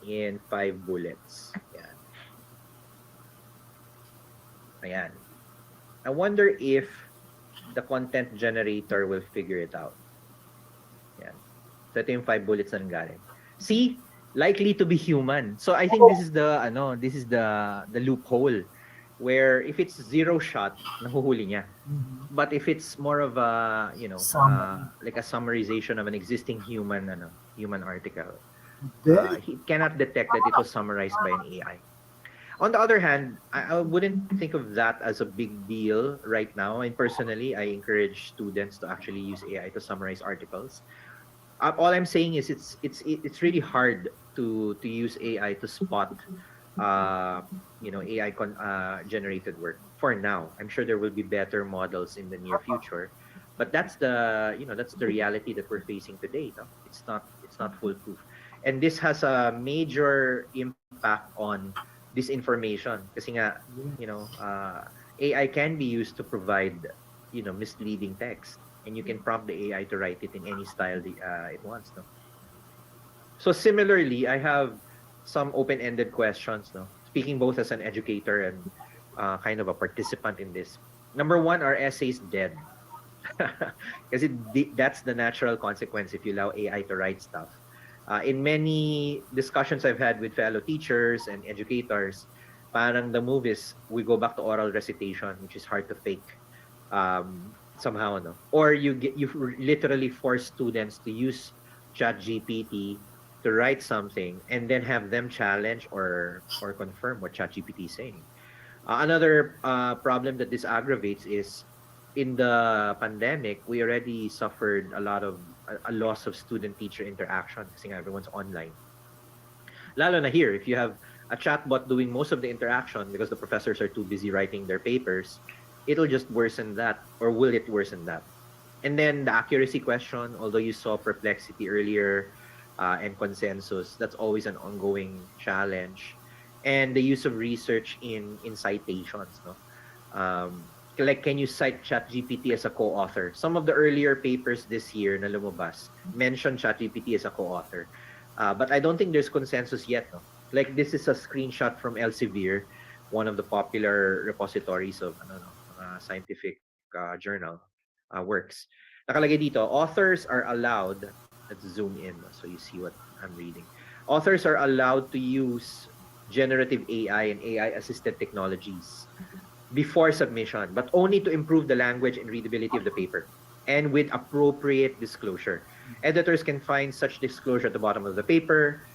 in 5 bullets. Ayan. Ayan. I wonder if the content generator will figure it out. Ayan. So ito yung 5 bullets na galing. See, likely to be human. So I think this is the loophole where if it's zero shot, nahuhuli niya. Mhm. But if it's more of a, Summary. like a summarization of an existing human article, Then, he cannot detect that it was summarized by an AI. On the other hand, I wouldn't think of that as a big deal right now. And personally, I encourage students to actually use AI to summarize articles. All I'm saying is it's really hard to use AI to spot AI generated work for now. I'm sure there will be better models in the near future, but that's the reality that we're facing today. No? It's not foolproof, and this has a major impact on disinformation. Kasi nga, AI can be used to provide misleading text, and you can prompt the AI to write it in any style it wants. No? So similarly, I have some open-ended questions. No, speaking both as an educator and kind of a participant in this. Number one, are essays dead? Because that's the natural consequence if you allow AI to write stuff. In many discussions I've had with fellow teachers and educators, parang the move is we go back to oral recitation, which is hard to fake somehow, no? Or you literally force students to use ChatGPT to write something and then have them challenge or confirm what ChatGPT is saying. Another problem that this aggravates is in the pandemic, we already suffered a loss of student-teacher interaction kasi nga everyone's online. Lalo na here, if you have a chatbot doing most of the interaction because the professors are too busy writing their papers, it'll just worsen that, or will it worsen that? And then the accuracy question, although you saw perplexity earlier and consensus, that's always an ongoing challenge. And the use of research in citations, no? Like, can you cite ChatGPT as a co-author? Some of the earlier papers this year na lumabas mention ChatGPT as a co-author. But I don't think there's consensus yet. No? Like, this is a screenshot from Elsevier, one of the popular repositories of scientific journal works. Nakalagay dito, authors are allowed, let's zoom in so you see what I'm reading. Authors are allowed to use generative AI and AI-assisted technologies before submission, but only to improve the language and readability of the paper, and with appropriate disclosure. Editors can find such disclosure at the bottom of the paper,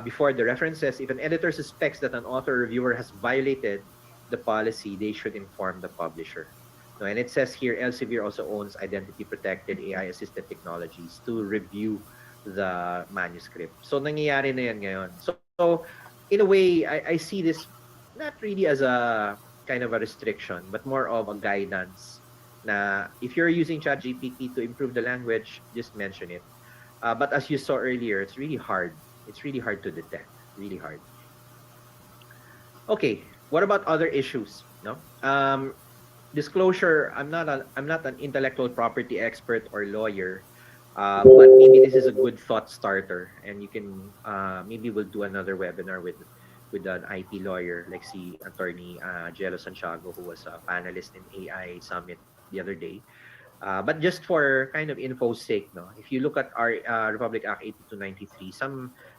before the references. If an editor suspects that an author or reviewer has violated the policy, they should inform the publisher. No, and it says here, Elsevier also owns identity-protected AI-assisted technologies to review the manuscript. So, nangyayari na yan ngayon. So in a way, I see this not really as a kind of a restriction, but more of a guidance. Na if you're using ChatGPT to improve the language, just mention it. But as you saw earlier, it's really hard. It's really hard to detect. Really hard. Okay, what about other issues? No, disclosure. I'm not an intellectual property expert or lawyer, but maybe this is a good thought starter, and you can maybe we'll do another webinar with an IP lawyer like si attorney Jello Santiago, who was a panelist in AI Summit the other day. But just for kind of info's sake, no, if you look at our Republic Act 8293,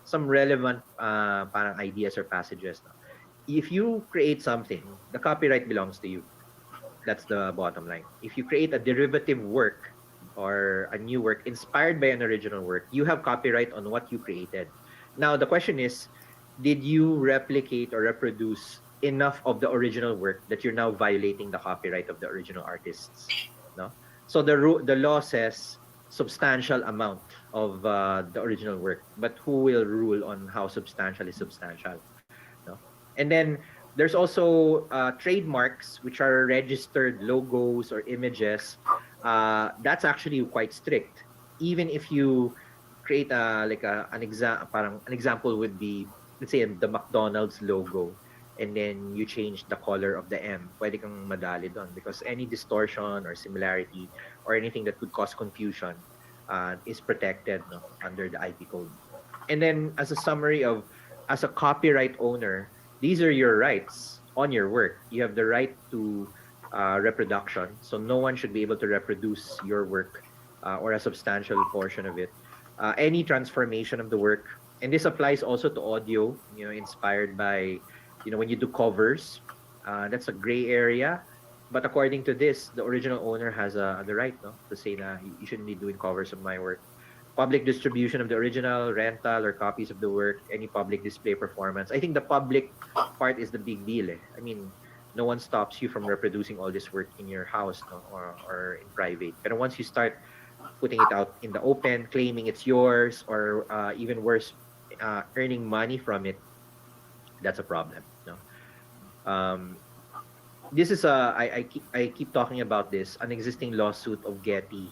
some relevant parang ideas or passages. No? If you create something, the copyright belongs to you. That's the bottom line. If you create a derivative work, or a new work inspired by an original work, you have copyright on what you created. Now the question is, did you replicate or reproduce enough of the original work that you're now violating the copyright of the original artists? No. So the law says substantial amount of the original work, but who will rule on how substantial is substantial? No. And then there's also trademarks, which are registered logos or images. That's actually quite strict. Even if you create an example would be, let's say, the McDonald's logo, and then you change the color of the M, pwede kang madali doon because any distortion or similarity or anything that could cause confusion is protected, no, under the IP code. And then as a summary of, as a copyright owner, these are your rights on your work. You have the right to reproduction, so no one should be able to reproduce your work or a substantial portion of it. Any transformation of the work, and this applies also to audio, inspired by, when you do covers, that's a gray area. But according to this, the original owner has the right, no, to say na you shouldn't be doing covers of my work. Public distribution of the original, rental or copies of the work, any public display performance. I think the public part is the big deal. I mean, no one stops you from reproducing all this work in your house, no, or in private. But once you start putting it out in the open, claiming it's yours, or even worse, earning money from it, that's a problem. No. This is I keep talking about this, an existing lawsuit of Getty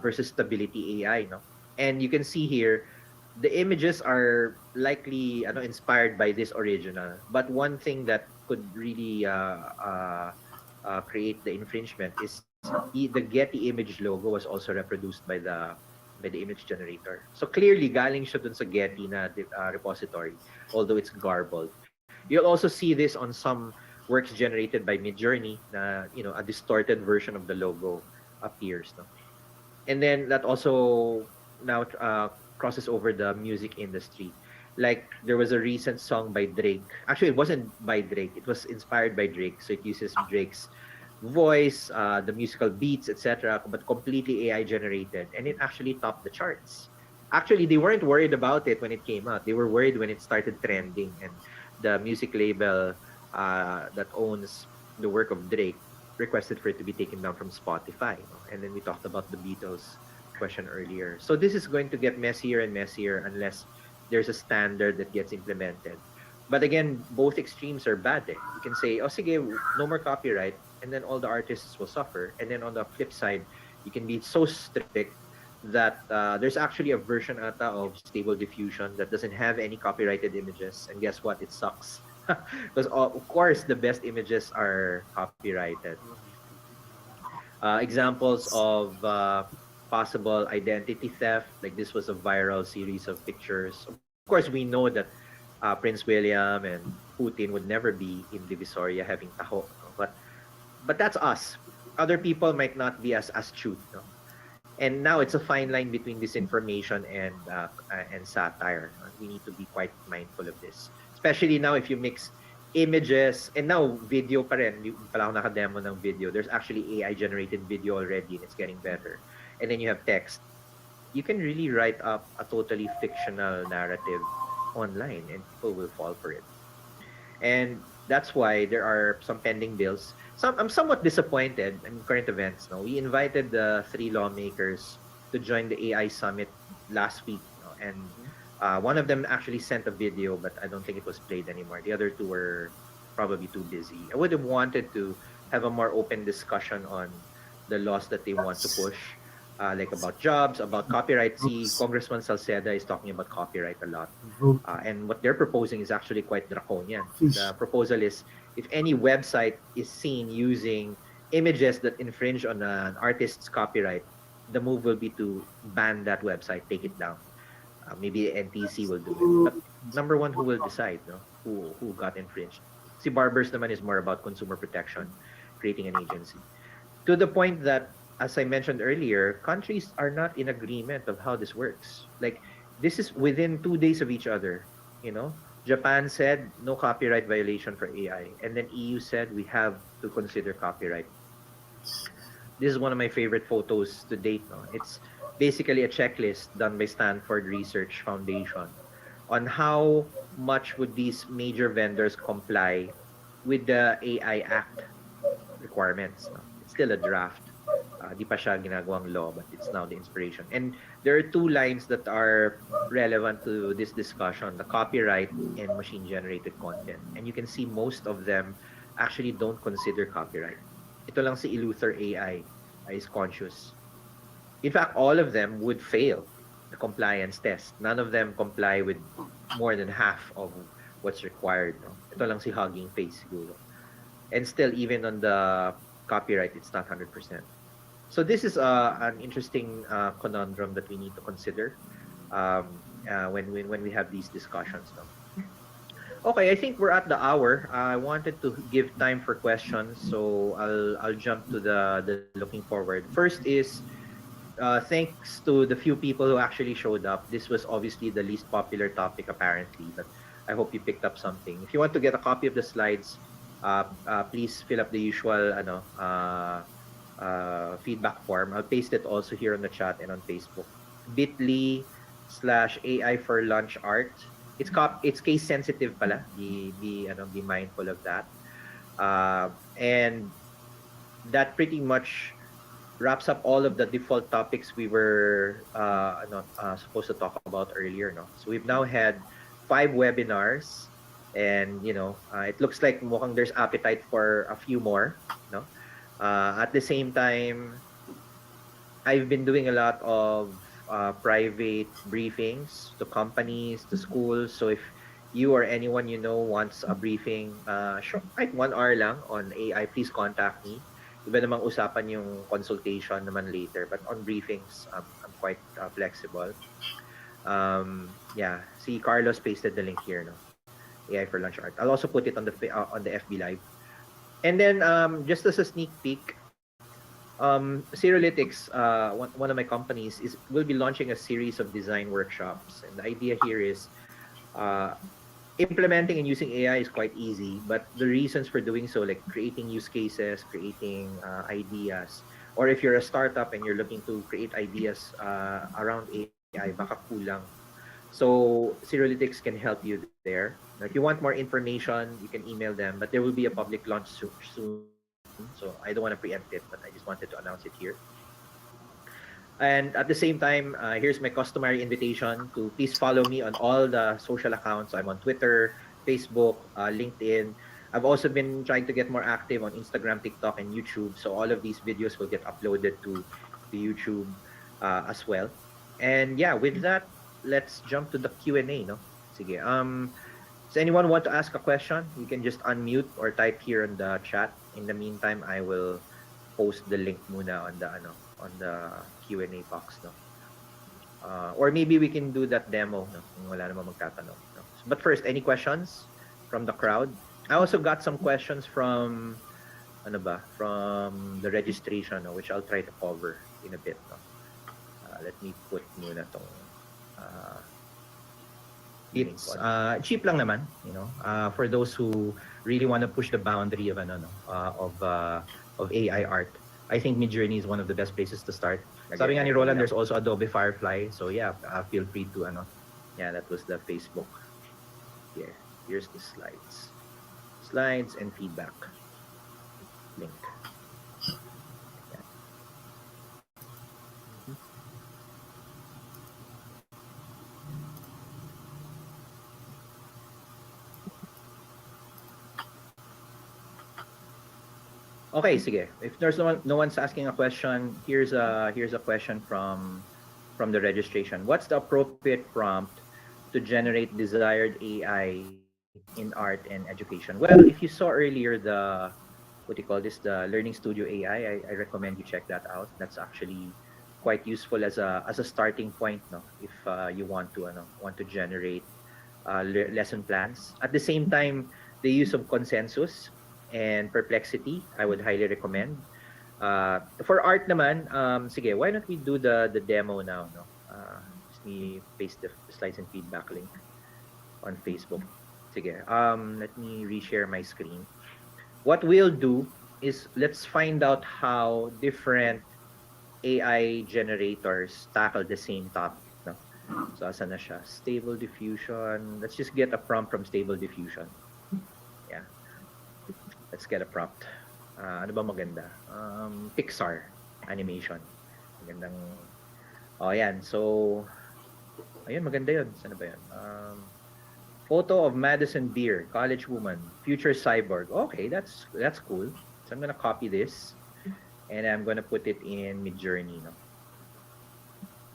versus Stability AI, no? And you can see here, the images are likely inspired by this original. But one thing that could really create the infringement is the Getty image logo was also reproduced by the image generator. So clearly, galing siya dun sa Getty na repository, although it's garbled. You'll also see this on some works generated by Midjourney na, a distorted version of the logo appears. No? And then that also now crosses over the music industry. Like, there was a recent song by Drake. Actually, it wasn't by Drake. It was inspired by Drake. So it uses Drake's voice, the musical beats, etc., but completely AI generated. And it actually topped the charts. Actually, they weren't worried about it when it came out. They were worried when it started trending. And the music label that owns the work of Drake requested for it to be taken down from Spotify. And then we talked about the Beatles question earlier. So this is going to get messier and messier unless there's a standard that gets implemented. But again, both extremes are bad. You can say, oh, sige, no more copyright, and then all the artists will suffer. And then on the flip side, you can be so strict that there's actually a version ata of Stable Diffusion that doesn't have any copyrighted images. And guess what? It sucks. Because of course, the best images are copyrighted. Examples of possible identity theft, like this was a viral series of pictures. Of course, we know that Prince William and Putin would never be in Divisoria having taho. But that's us. Other people might not be as astute. No? And now it's a fine line between disinformation and satire. We need to be quite mindful of this. Especially now if you mix images, and now video pa rin. Yung pala ako naka-demo ng video. There's actually AI-generated video already, and it's getting better. And then you have text. You can really write up a totally fictional narrative online, and people will fall for it. And that's why there are some pending bills. I'm somewhat disappointed in current events. No, we invited the 3 lawmakers to join the AI summit last week, and one of them actually sent a video, but I don't think it was played anymore. The other 2 were probably too busy. I would have wanted to have a more open discussion on the laws that they want to push, like about jobs, about copyright. See, Congressman Salceda is talking about copyright a lot. And what they're proposing is actually quite draconian. The proposal is, if any website is seen using images that infringe on an artist's copyright, the move will be to ban that website, take it down. Maybe NTC will do it. But number one, who will decide, no? Who got infringed? See, Barbers naman is more about consumer protection, creating an agency. To the point that, as I mentioned earlier, countries are not in agreement of how this works. Like, this is within 2 days of each other, Japan said no copyright violation for AI, and then EU said we have to consider copyright. this is one of my favorite photos to date. No? It's basically a checklist done by Stanford Research Foundation on how much would these major vendors comply with the AI Act requirements. No? It's still a draft. Di pa siya ginagawang law, but it's now the inspiration. And there are two lines that are relevant to this discussion, the copyright and machine-generated content. And you can see most of them actually don't consider copyright. Ito lang si Eleuther AI is conscious. In fact, all of them would fail the compliance test. None of them comply with more than half of what's required. No? Ito lang si Hugging Face siguro. And still, even on the copyright, it's not 100%. So this is an interesting conundrum that we need to consider when we have these discussions. No? Okay, I think we're at the hour. I wanted to give time for questions, so I'll jump to the looking forward. First is thanks to the few people who actually showed up. This was obviously the least popular topic apparently, but I hope you picked up something. If you want to get a copy of the slides, please fill up the usual feedback form. I'll paste it also here on the chat and on Facebook. bit.ly/AI for lunch art. It's case sensitive pala. Be mindful of that. And that pretty much wraps up all of the default topics we were supposed to talk about earlier. No? So we've now had 5 webinars, and it looks like mukhang there's appetite for a few more. No? At the same time, I've been doing a lot of private briefings to companies, to schools. So if you or anyone you know wants a briefing, sure, like 1 hour lang on AI, please contact me. Iba namang usapan yung consultation naman later, but on briefings, I'm quite flexible. Yeah, see Carlos pasted the link here, no? AI for lunch art. I'll also put it on the FB Live. And then just as a sneak peek, Cerolytics, one of my companies, will be launching a series of design workshops. And the idea here is implementing and using AI is quite easy, but the reasons for doing so, like creating use cases, creating ideas, or if you're a startup and you're looking to create ideas around AI, baka kulang. So Cerolytics can help you there. Now, if you want more information, you can email them, but there will be a public launch soon. So I don't want to preempt it, but I just wanted to announce it here. And at the same time, here's my customary invitation to please follow me on all the social accounts. I'm on Twitter, Facebook, LinkedIn. I've also been trying to get more active on Instagram, TikTok, and YouTube. So all of these videos will get uploaded to YouTube as well. And yeah, with that, let's jump to the Q&A. No? Sige. Does anyone want to ask a question? You can just unmute or type here in the chat. In the meantime, I will post the link muna on the Q&A box, no? Or maybe we can do that demo, no? Kung wala namang magtatanong, no? But first, any questions from the crowd? I also got some questions from the registration, no? Which I'll try to cover in a bit, no? Let me put muna tong it's cheap lang naman, for those who really want to push the boundary of AI art. I think Midjourney is one of the best places to start. Sabi nga ni Roland, there's also Adobe Firefly. So yeah, feel free to yeah, that was the Facebook. Here, here's the slides and feedback link. Okay, sige. If there's no one's asking a question, here's a question from the registration. What's the appropriate prompt to generate desired AI in art and education? Well, if you saw earlier the Learning Studio AI, I recommend you check that out. That's actually quite useful as a starting point, no? If you want to generate lesson plans. At the same time, the use of consensus and Perplexity, I would highly recommend. For art naman, sige, why don't we do the demo now, no? Just me paste the slides and feedback link on Facebook. Sige, let me reshare my screen. What we'll do is let's find out how different AI generators tackle the same topic. No? So, asa na siya? Stable diffusion. Let's just get a prompt from Stable Diffusion. Yeah. Let's get a prompt. Ano ba maganda? Pixar animation. Magandang... Oh, yan. So, ayun, maganda yun. Saan ba yun? Photo of Madison Beer, college woman, future cyborg. Okay, that's cool. So, I'm gonna copy this. And I'm gonna put it in Midjourney. No?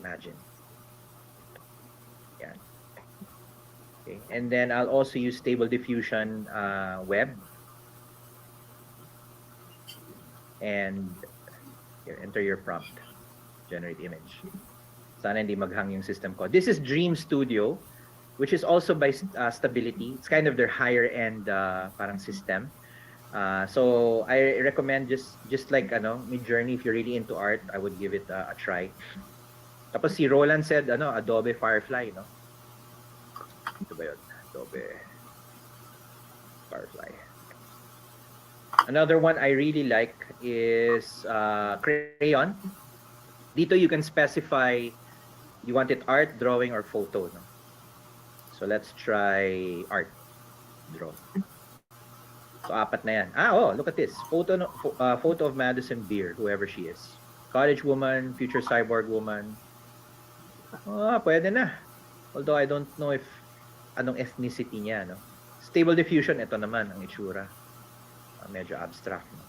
Imagine. Yeah. Okay. And then I'll also use Stable Diffusion web. And here, enter your prompt. Generate image. Sana hindi maghang yung system ko. This is Dream Studio, which is also by Stability. It's kind of their higher end parang system. So I recommend just like Midjourney, if you're really into art, I would give it a try. Tapos si Roland said Adobe Firefly, no? Ito ba yun? Adobe Firefly. Another one I really like is Crayon. Dito you can specify you want it art, drawing, or photo. No? So let's try art. Draw. So apat na yan. Look at this. Photo of Madison Beer, whoever she is. College woman, future cyborg woman. Pwede na. Although I don't know if anong ethnicity niya, no? Stable Diffusion, ito naman ang itsura. Medyo abstract. No?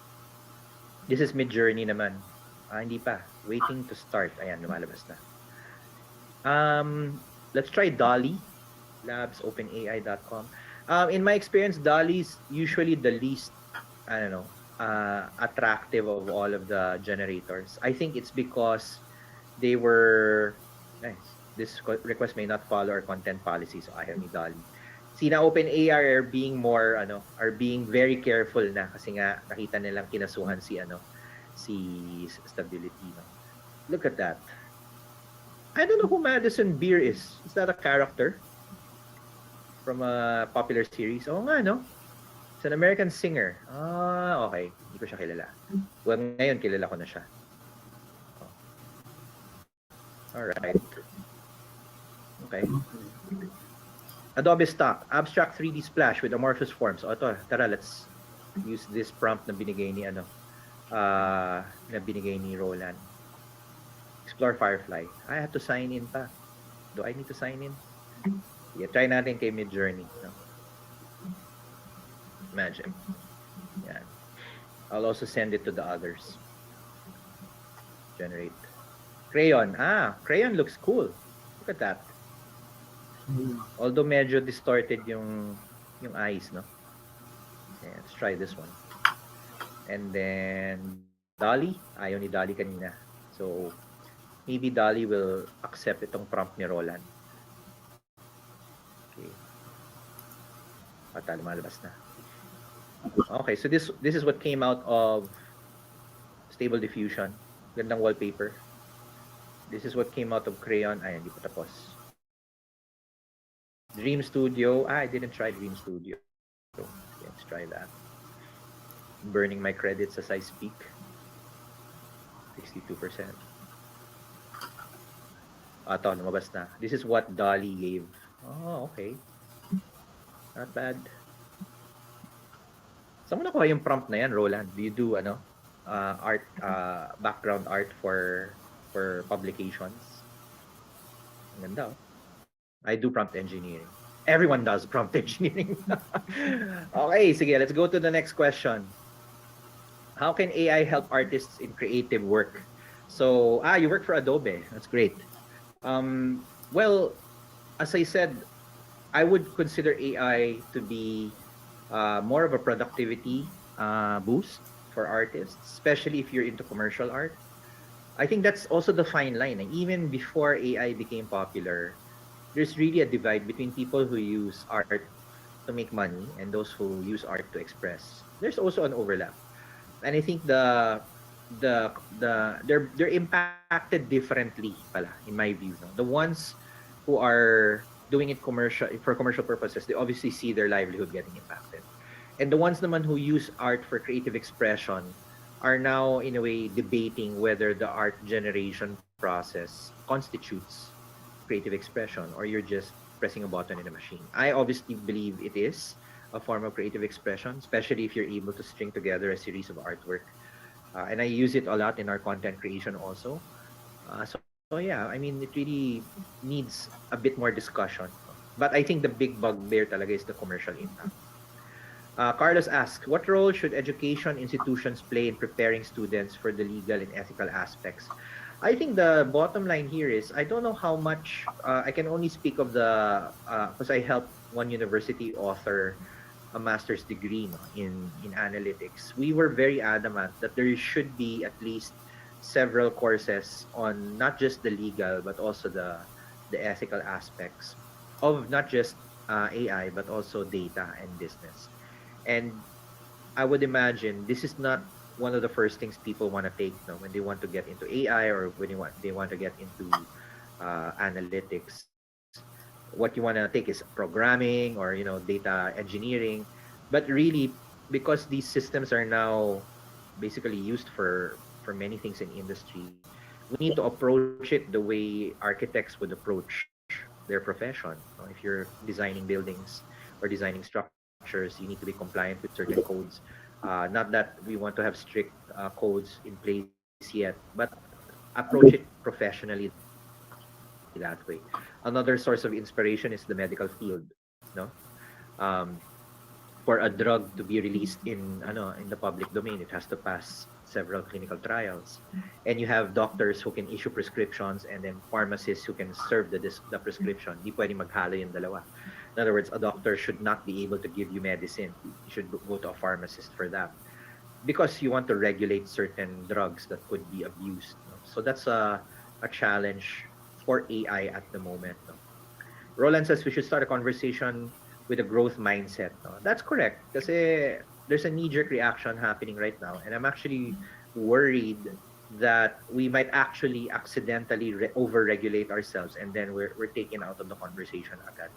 This is Midjourney naman. Hindi pa. Waiting to start. Ayan, lumalabas na. Let's try Dolly. Labs, openai.com. In my experience, Dolly's usually the least, attractive of all of the generators. I think it's because they were, this request may not follow our content policy, so ayaw ni Dolly. Sina OpenAI are being more, are being very careful na kasi nga nakita nilang kinasuhan si Stability. No? Look at that. I don't know who Madison Beer is. Is that a character from a popular series? Oo nga, no? It's an American singer. Okay. Hindi ko siya kilala. Well, ngayon kilala ko na siya. Alright. Okay. Adobe Stock. Abstract 3D Splash with amorphous forms. Tara, let's use this prompt na binigay ni Roland. Explore Firefly. I have to sign in pa. Do I need to sign in? Yeah, try natin kay Midjourney. No? Imagine. Yeah. I'll also send it to the others. Generate. Crayon. Crayon looks cool. Look at that. Although medyo distorted yung eyes, no? Okay, let's try this one. And then Dolly. Ayaw ni Dolly kanina. So maybe Dolly will accept itong prompt ni Roland. Okay. Lumalabas na. Okay, so this is what came out of Stable Diffusion. Gandang wallpaper. This is what came out of Crayon. Hindi pa tapos. Dream Studio. I didn't try Dream Studio. So, let's try that. I'm burning my credits as I speak. 62%. Ito, lumabas na. This is what Dolly gave. Okay. Not bad. Saan mo nakuha yung prompt na yan, Roland? Do you do art, background art for publications? Ang ganda, oh. I do prompt engineering. Everyone does prompt engineering. Okay, sige, let's go to the next question. How can AI help artists in creative work? So, you work for Adobe. That's great. Well, as I said, I would consider AI to be more of a productivity boost for artists, especially if you're into commercial art. I think that's also the fine line. Even before AI became popular, there's really a divide between people who use art to make money and those who use art to express. There's also an overlap, and I think they're impacted differently, pala, in my view. No? The ones who are doing it for commercial purposes, they obviously see their livelihood getting impacted. And the ones naman who use art for creative expression are now in a way debating whether the art generation process constitutes creative expression or you're just pressing a button in a machine. I obviously believe it is a form of creative expression, especially if you're able to string together a series of artwork. And I use it a lot in our content creation also. So yeah, I mean, it really needs a bit more discussion. But I think the big bugbear talaga is the commercial impact. Carlos asks, what role should education institutions play in preparing students for the legal and ethical aspects? I think the bottom line here is I don't know how much I can only speak of the because I helped one university author a master's degree no, in analytics. We were very adamant that there should be at least several courses on not just the legal but also the ethical aspects of not just AI but also data and business. And I would imagine this is not one of the first things people want to take no, when they want to get into AI or when they want to get into analytics. What you want to take is programming or data engineering, but really because these systems are now basically used for many things in industry, we need to approach it the way architects would approach their profession. If you're designing buildings or designing structures, you need to be compliant with certain codes. Not that we want to have strict codes in place yet, but approach it professionally that way. Another source of inspiration is the medical field. No, um, for a drug to be released in the public domain, it has to pass several clinical trials, and you have doctors who can issue prescriptions and then pharmacists who can serve the prescription. Di pwedeng maghalo yung dalawa. In other words, a doctor should not be able to give you medicine. You should go to a pharmacist for that because you want to regulate certain drugs that could be abused. No? So that's a challenge for AI at the moment. No? Roland says we should start a conversation with a growth mindset. No? That's correct. Kasi there's a knee-jerk reaction happening right now. And I'm actually worried that we might actually accidentally over-regulate ourselves and then we're taken out of the conversation agad.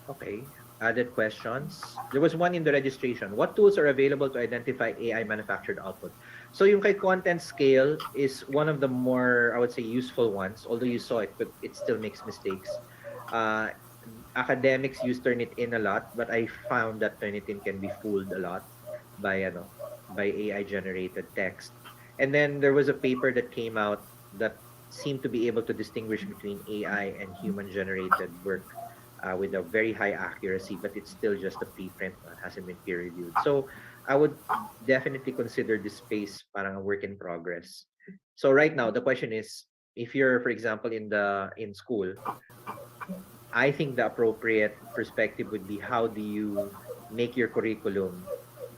Okay. Added questions. There was one in the registration. What tools are available to identify AI manufactured output? So yung kay content scale is one of the more, I would say, useful ones. Although you saw it, but it still makes mistakes. Uh, Academics use Turnitin a lot, but I found that Turnitin can be fooled a lot by by AI generated text. And then there was a paper that came out that seemed to be able to distinguish between AI and human generated work with a very high accuracy, but it's still just a preprint, hasn't been peer reviewed. So I would definitely consider this space parang a work in progress. So right now the question is, if you're, for example, in school, I think the appropriate perspective would be how do you make your curriculum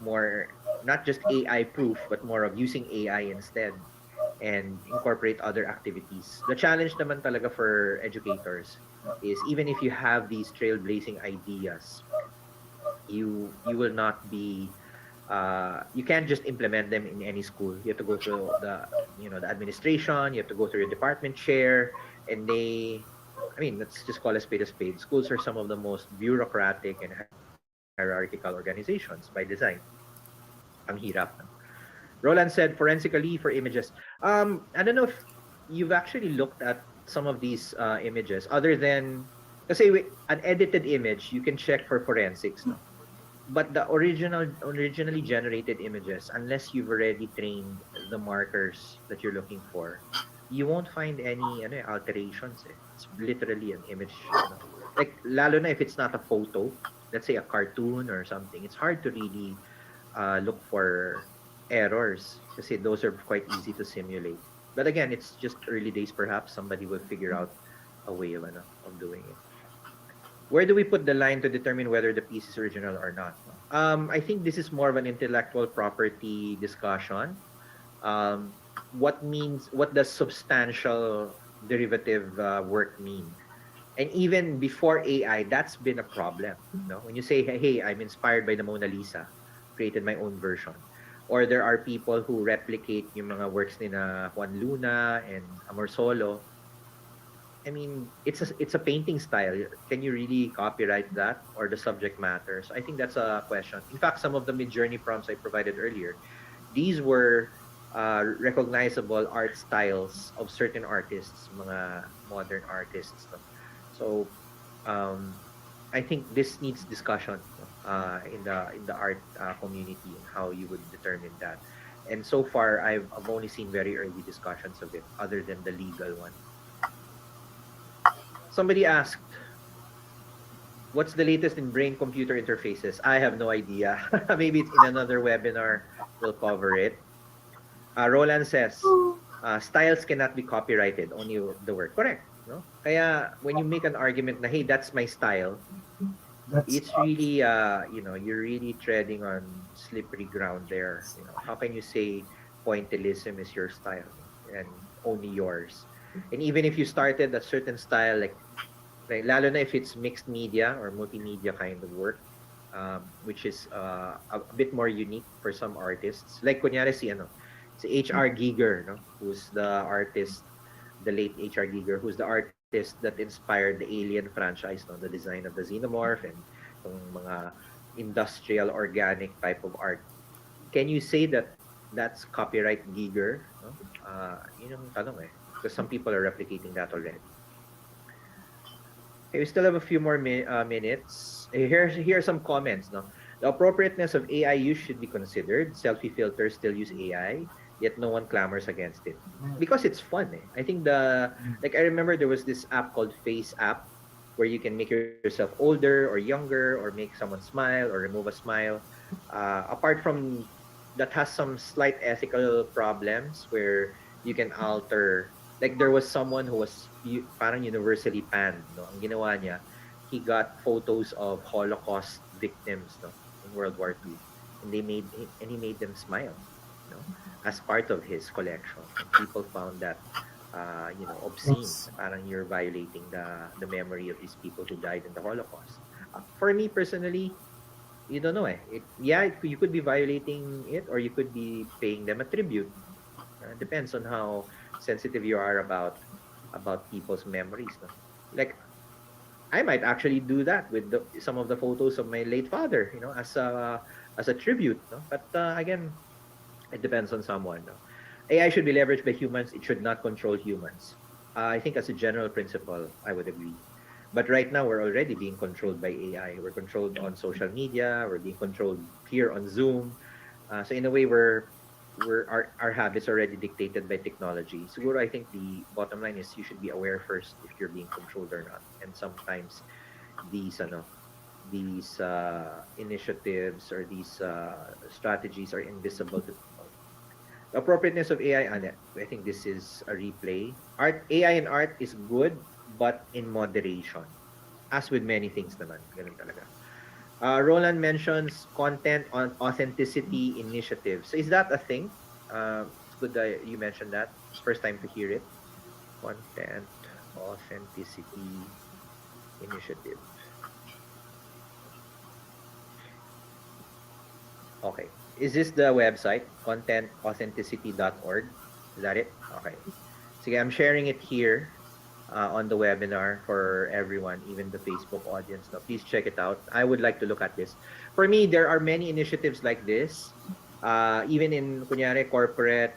more not just AI proof, but more of using AI instead and incorporate other activities. The challenge naman talaga for educators is even if you have these trailblazing ideas, you will not be you can't just implement them in any school. You have to go through the administration, you have to go through your department chair, and I mean, let's just call a spade a spade. Schools are some of the most bureaucratic and hierarchical organizations by design. Ang hirap. Roland said forensically for images. I don't know if you've actually looked at some of these images other than kasi an edited image you can check for forensics, no? But the originally generated images, unless you've already trained the markers that you're looking for, you won't find any alterations. It's literally an image. Like lalo na if it's not a photo, let's say a cartoon or something, it's hard to really look for errors kasi those are quite easy to simulate. But again, it's just early days. Perhaps somebody will figure out a way of doing it. Where do we put the line to determine whether the piece is original or not? I think this is more of an intellectual property discussion. What does substantial derivative work mean? And even before AI, that's been a problem. No? When you say, hey, I'm inspired by the Mona Lisa, created my own version. Or there are people who replicate yung mga works ni na Juan Luna and Amor Solo. I mean, it's a painting style. Can you really copyright that or the subject matter? So I think that's a question. In fact, some of the mid-journey prompts I provided earlier, these were recognizable art styles of certain artists, mga modern artists. No? So um, I think this needs discussion, no? In the art community, and how you would determine that. And so far, I've only seen very early discussions of it, other than the legal one. Somebody asked, "What's the latest in brain-computer interfaces?" I have no idea. Maybe it's in another webinar. We'll cover it. Roland says, styles cannot be copyrighted, only the work. Correct. No? Kaya when you make an argument na, hey, that's my style, it's really, you're really treading on slippery ground there. How can you say pointillism is your style and only yours? And even if you started a certain style, like lalo na if it's mixed media or multimedia kind of work, which is a bit more unique for some artists. Like kunyari si H.R. Giger, no? Who's the artist, the late H.R. Giger, who's the artist that inspired the Alien franchise, no? The design of the xenomorph and yung mga industrial organic type of art. Can you say that that's copyright Giger? No? Yun yung tanong eh. Because some people are replicating that already. Okay, we still have a few more minutes. Here are some comments. No? The appropriateness of AI use should be considered. Selfie filters still use AI, yet no one clamors against it because it's fun. I think I remember there was this app called Face App where you can make yourself older or younger or make someone smile or remove a smile. Apart from that, has some slight ethical problems where you can alter. Like there was someone who was parang universally panned. No? Ang ginawa niya, he got photos of Holocaust victims, no, in World War II, and he made them smile, no, as part of his collection. And people found that obscene. Parang you're violating the memory of these people who died in the Holocaust. For me personally, you don't know. You could be violating it, or you could be paying them a tribute. Depends on how sensitive you are about people's memories. No? Like, I might actually do that with some of the photos of my late father, as a tribute. No? But again, it depends on someone. No? AI should be leveraged by humans. It should not control humans. I think as a general principle, I would agree. But right now, we're already being controlled by AI. We're controlled on social media. We're being controlled here on Zoom. So in a way, our habits are already dictated by technology. Siguro, I think the bottom line is you should be aware first if you're being controlled or not. And sometimes these initiatives or these strategies are invisible to people. The appropriateness of AI, I think this is a replay. AI and art is good, but in moderation. As with many things naman, ganun talaga. Roland mentions content on authenticity initiatives. So is that a thing? It's good that you mentioned that. It's first time to hear it. Content authenticity initiative. Okay. Is this the website? Contentauthenticity.org? Is that it? Okay. Sige, I'm sharing it here. On the webinar for everyone, even the Facebook audience. Now, please check it out. I would like to look at this. For me, there are many initiatives like this. Even in kunyari corporate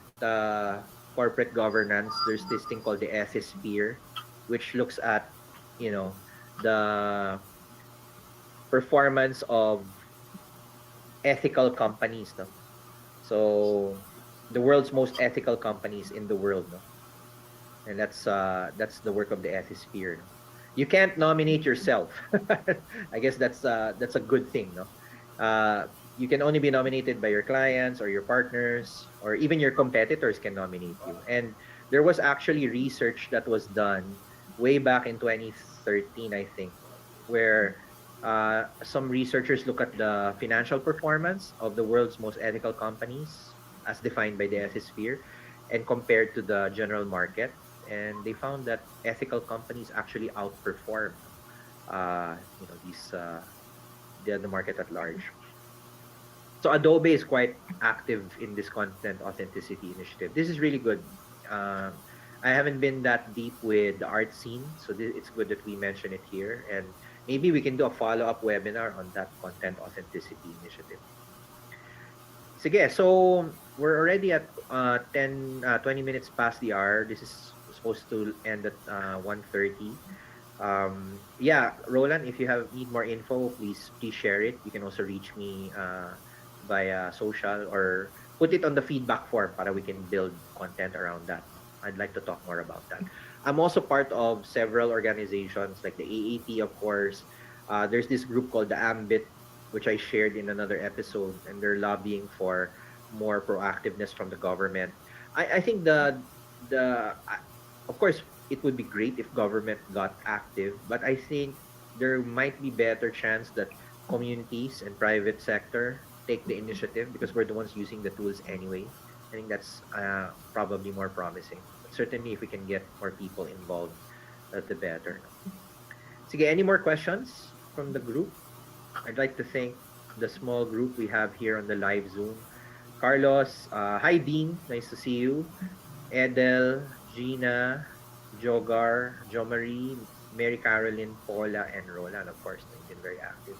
governance, there's this thing called the ethisphere, which looks at the performance of ethical companies. No? So the world's most ethical companies in the world. No? And that's the work of the ethisphere. You can't nominate yourself. I guess that's a good thing, no? You can only be nominated by your clients or your partners, or even your competitors can nominate you. And there was actually research that was done way back in 2013, I think, where some researchers look at the financial performance of the world's most ethical companies, as defined by the ethisphere, and compared to the general market. And they found that ethical companies actually outperform, the market at large. So Adobe is quite active in this content authenticity initiative. This is really good. I haven't been that deep with the art scene, so it's good that we mention it here, and maybe we can do a follow-up webinar on that content authenticity initiative. Sige, so we're already at 20 minutes past the hour. This is supposed to end at 1:30. Yeah, Roland, if you need more info, please share it. You can also reach me via social or put it on the feedback form para we can build content around that. I'd like to talk more about that. I'm also part of several organizations like the AAT, of course. There's this group called the Ambit, which I shared in another episode, and they're lobbying for more proactiveness from the government. I think of course, it would be great if government got active, but I think there might be better chance that communities and private sector take the initiative because we're the ones using the tools anyway. I think that's probably more promising. But certainly, if we can get more people involved, the better. Sige, any more questions from the group? I'd like to thank the small group we have here on the live Zoom. Carlos, hi Dean, nice to see you. Edel, Gina, Jogar, Jo Marie, Mary Caroline, Paula, and Roland, of course, they've been very active.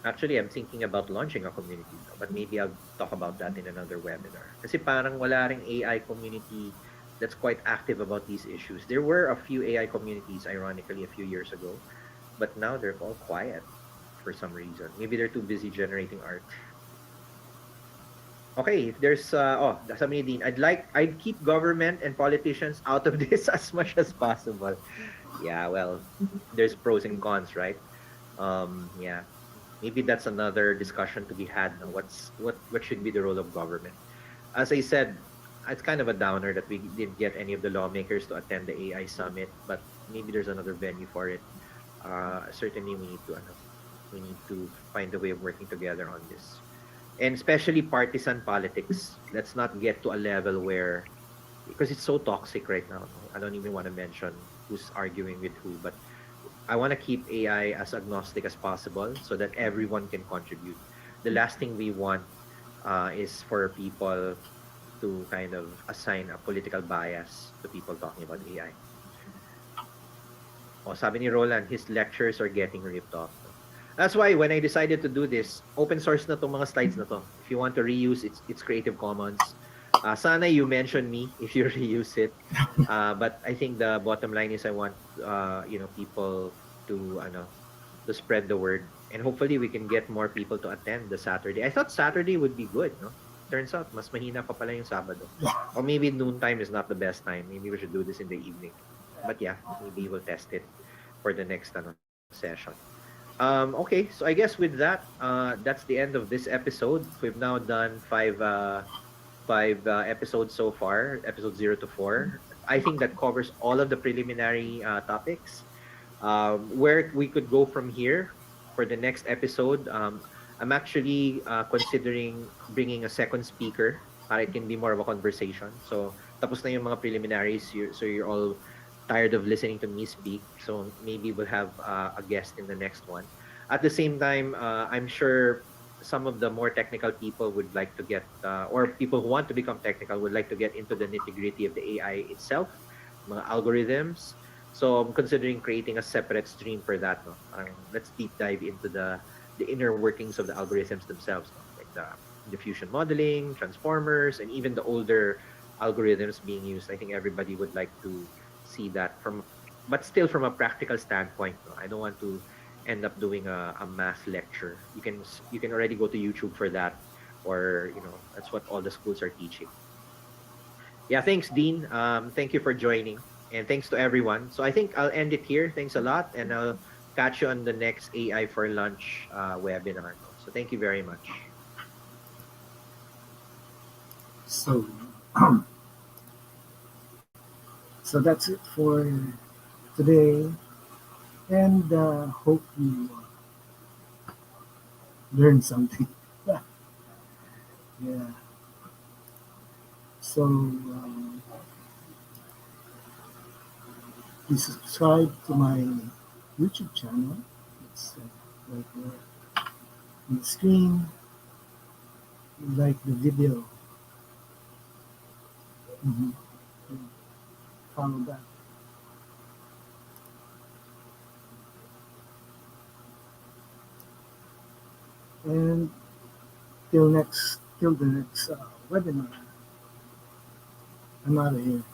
Actually, I'm thinking about launching a community, but maybe I'll talk about that in another webinar. Kasi parang wala ring AI community that's quite active about these issues. There were a few AI communities, ironically, a few years ago, but now they're all quiet for some reason. Maybe they're too busy generating art. Okay, if there's somebody Dean, I'd keep government and politicians out of this as much as possible. Yeah, well, there's pros and cons, right? Yeah. Maybe that's another discussion to be had on what should be the role of government. As I said, it's kind of a downer that we didn't get any of the lawmakers to attend the AI summit, but maybe there's another venue for it. Certainly we need to find a way of working together on this. And especially partisan politics. Let's not get to a level where, because it's so toxic right now. I don't even want to mention who's arguing with who, but I want to keep AI as agnostic as possible so that everyone can contribute. The last thing we want is for people to kind of assign a political bias to people talking about AI. Oh, sabi ni Roland, his lectures are getting ripped off. That's why when I decided to do this, open source na tong mga slides na to. If you want to reuse, it's Creative Commons. Sana you mention me if you reuse it. But I think the bottom line is I want people to spread the word, and hopefully we can get more people to attend the Saturday. I thought Saturday would be good, no? Turns out mas mahina pa pala yung Sabado. Or maybe noontime is not the best time. Maybe we should do this in the evening. But yeah, maybe we'll test it for the next session. Okay, so I guess with that, that's the end of this episode. We've now done five episodes so far, episode 0 to 4. I think that covers all of the preliminary topics. Where we could go from here for the next episode, I'm actually considering bringing a second speaker para it can be more of a conversation. So, tapos na yung mga preliminaries, so you're all tired of listening to me speak. So maybe we'll have a guest in the next one. At the same time, I'm sure some of the more technical people would like to get, or people who want to become technical would like to get into the nitty-gritty of the AI itself, mga algorithms. So I'm considering creating a separate stream for that. No? Let's deep dive into the inner workings of the algorithms themselves, no? Like the diffusion modeling, transformers, and even the older algorithms being used. I think everybody would like to see that but still from a practical standpoint. No? I don't want to end up doing a math lecture. You can already go to YouTube for that, or that's what all the schools are teaching. Yeah, thanks, Dean. Thank you for joining, and thanks to everyone. So I think I'll end it here. Thanks a lot, and I'll catch you on the next AI for Lunch webinar. So thank you very much. So, so that's it for today, and hope you learned something. Yeah. So, please subscribe to my YouTube channel. It's right there on the screen. Like the video. Mhm. Follow that. And till the next webinar, I'm out of here.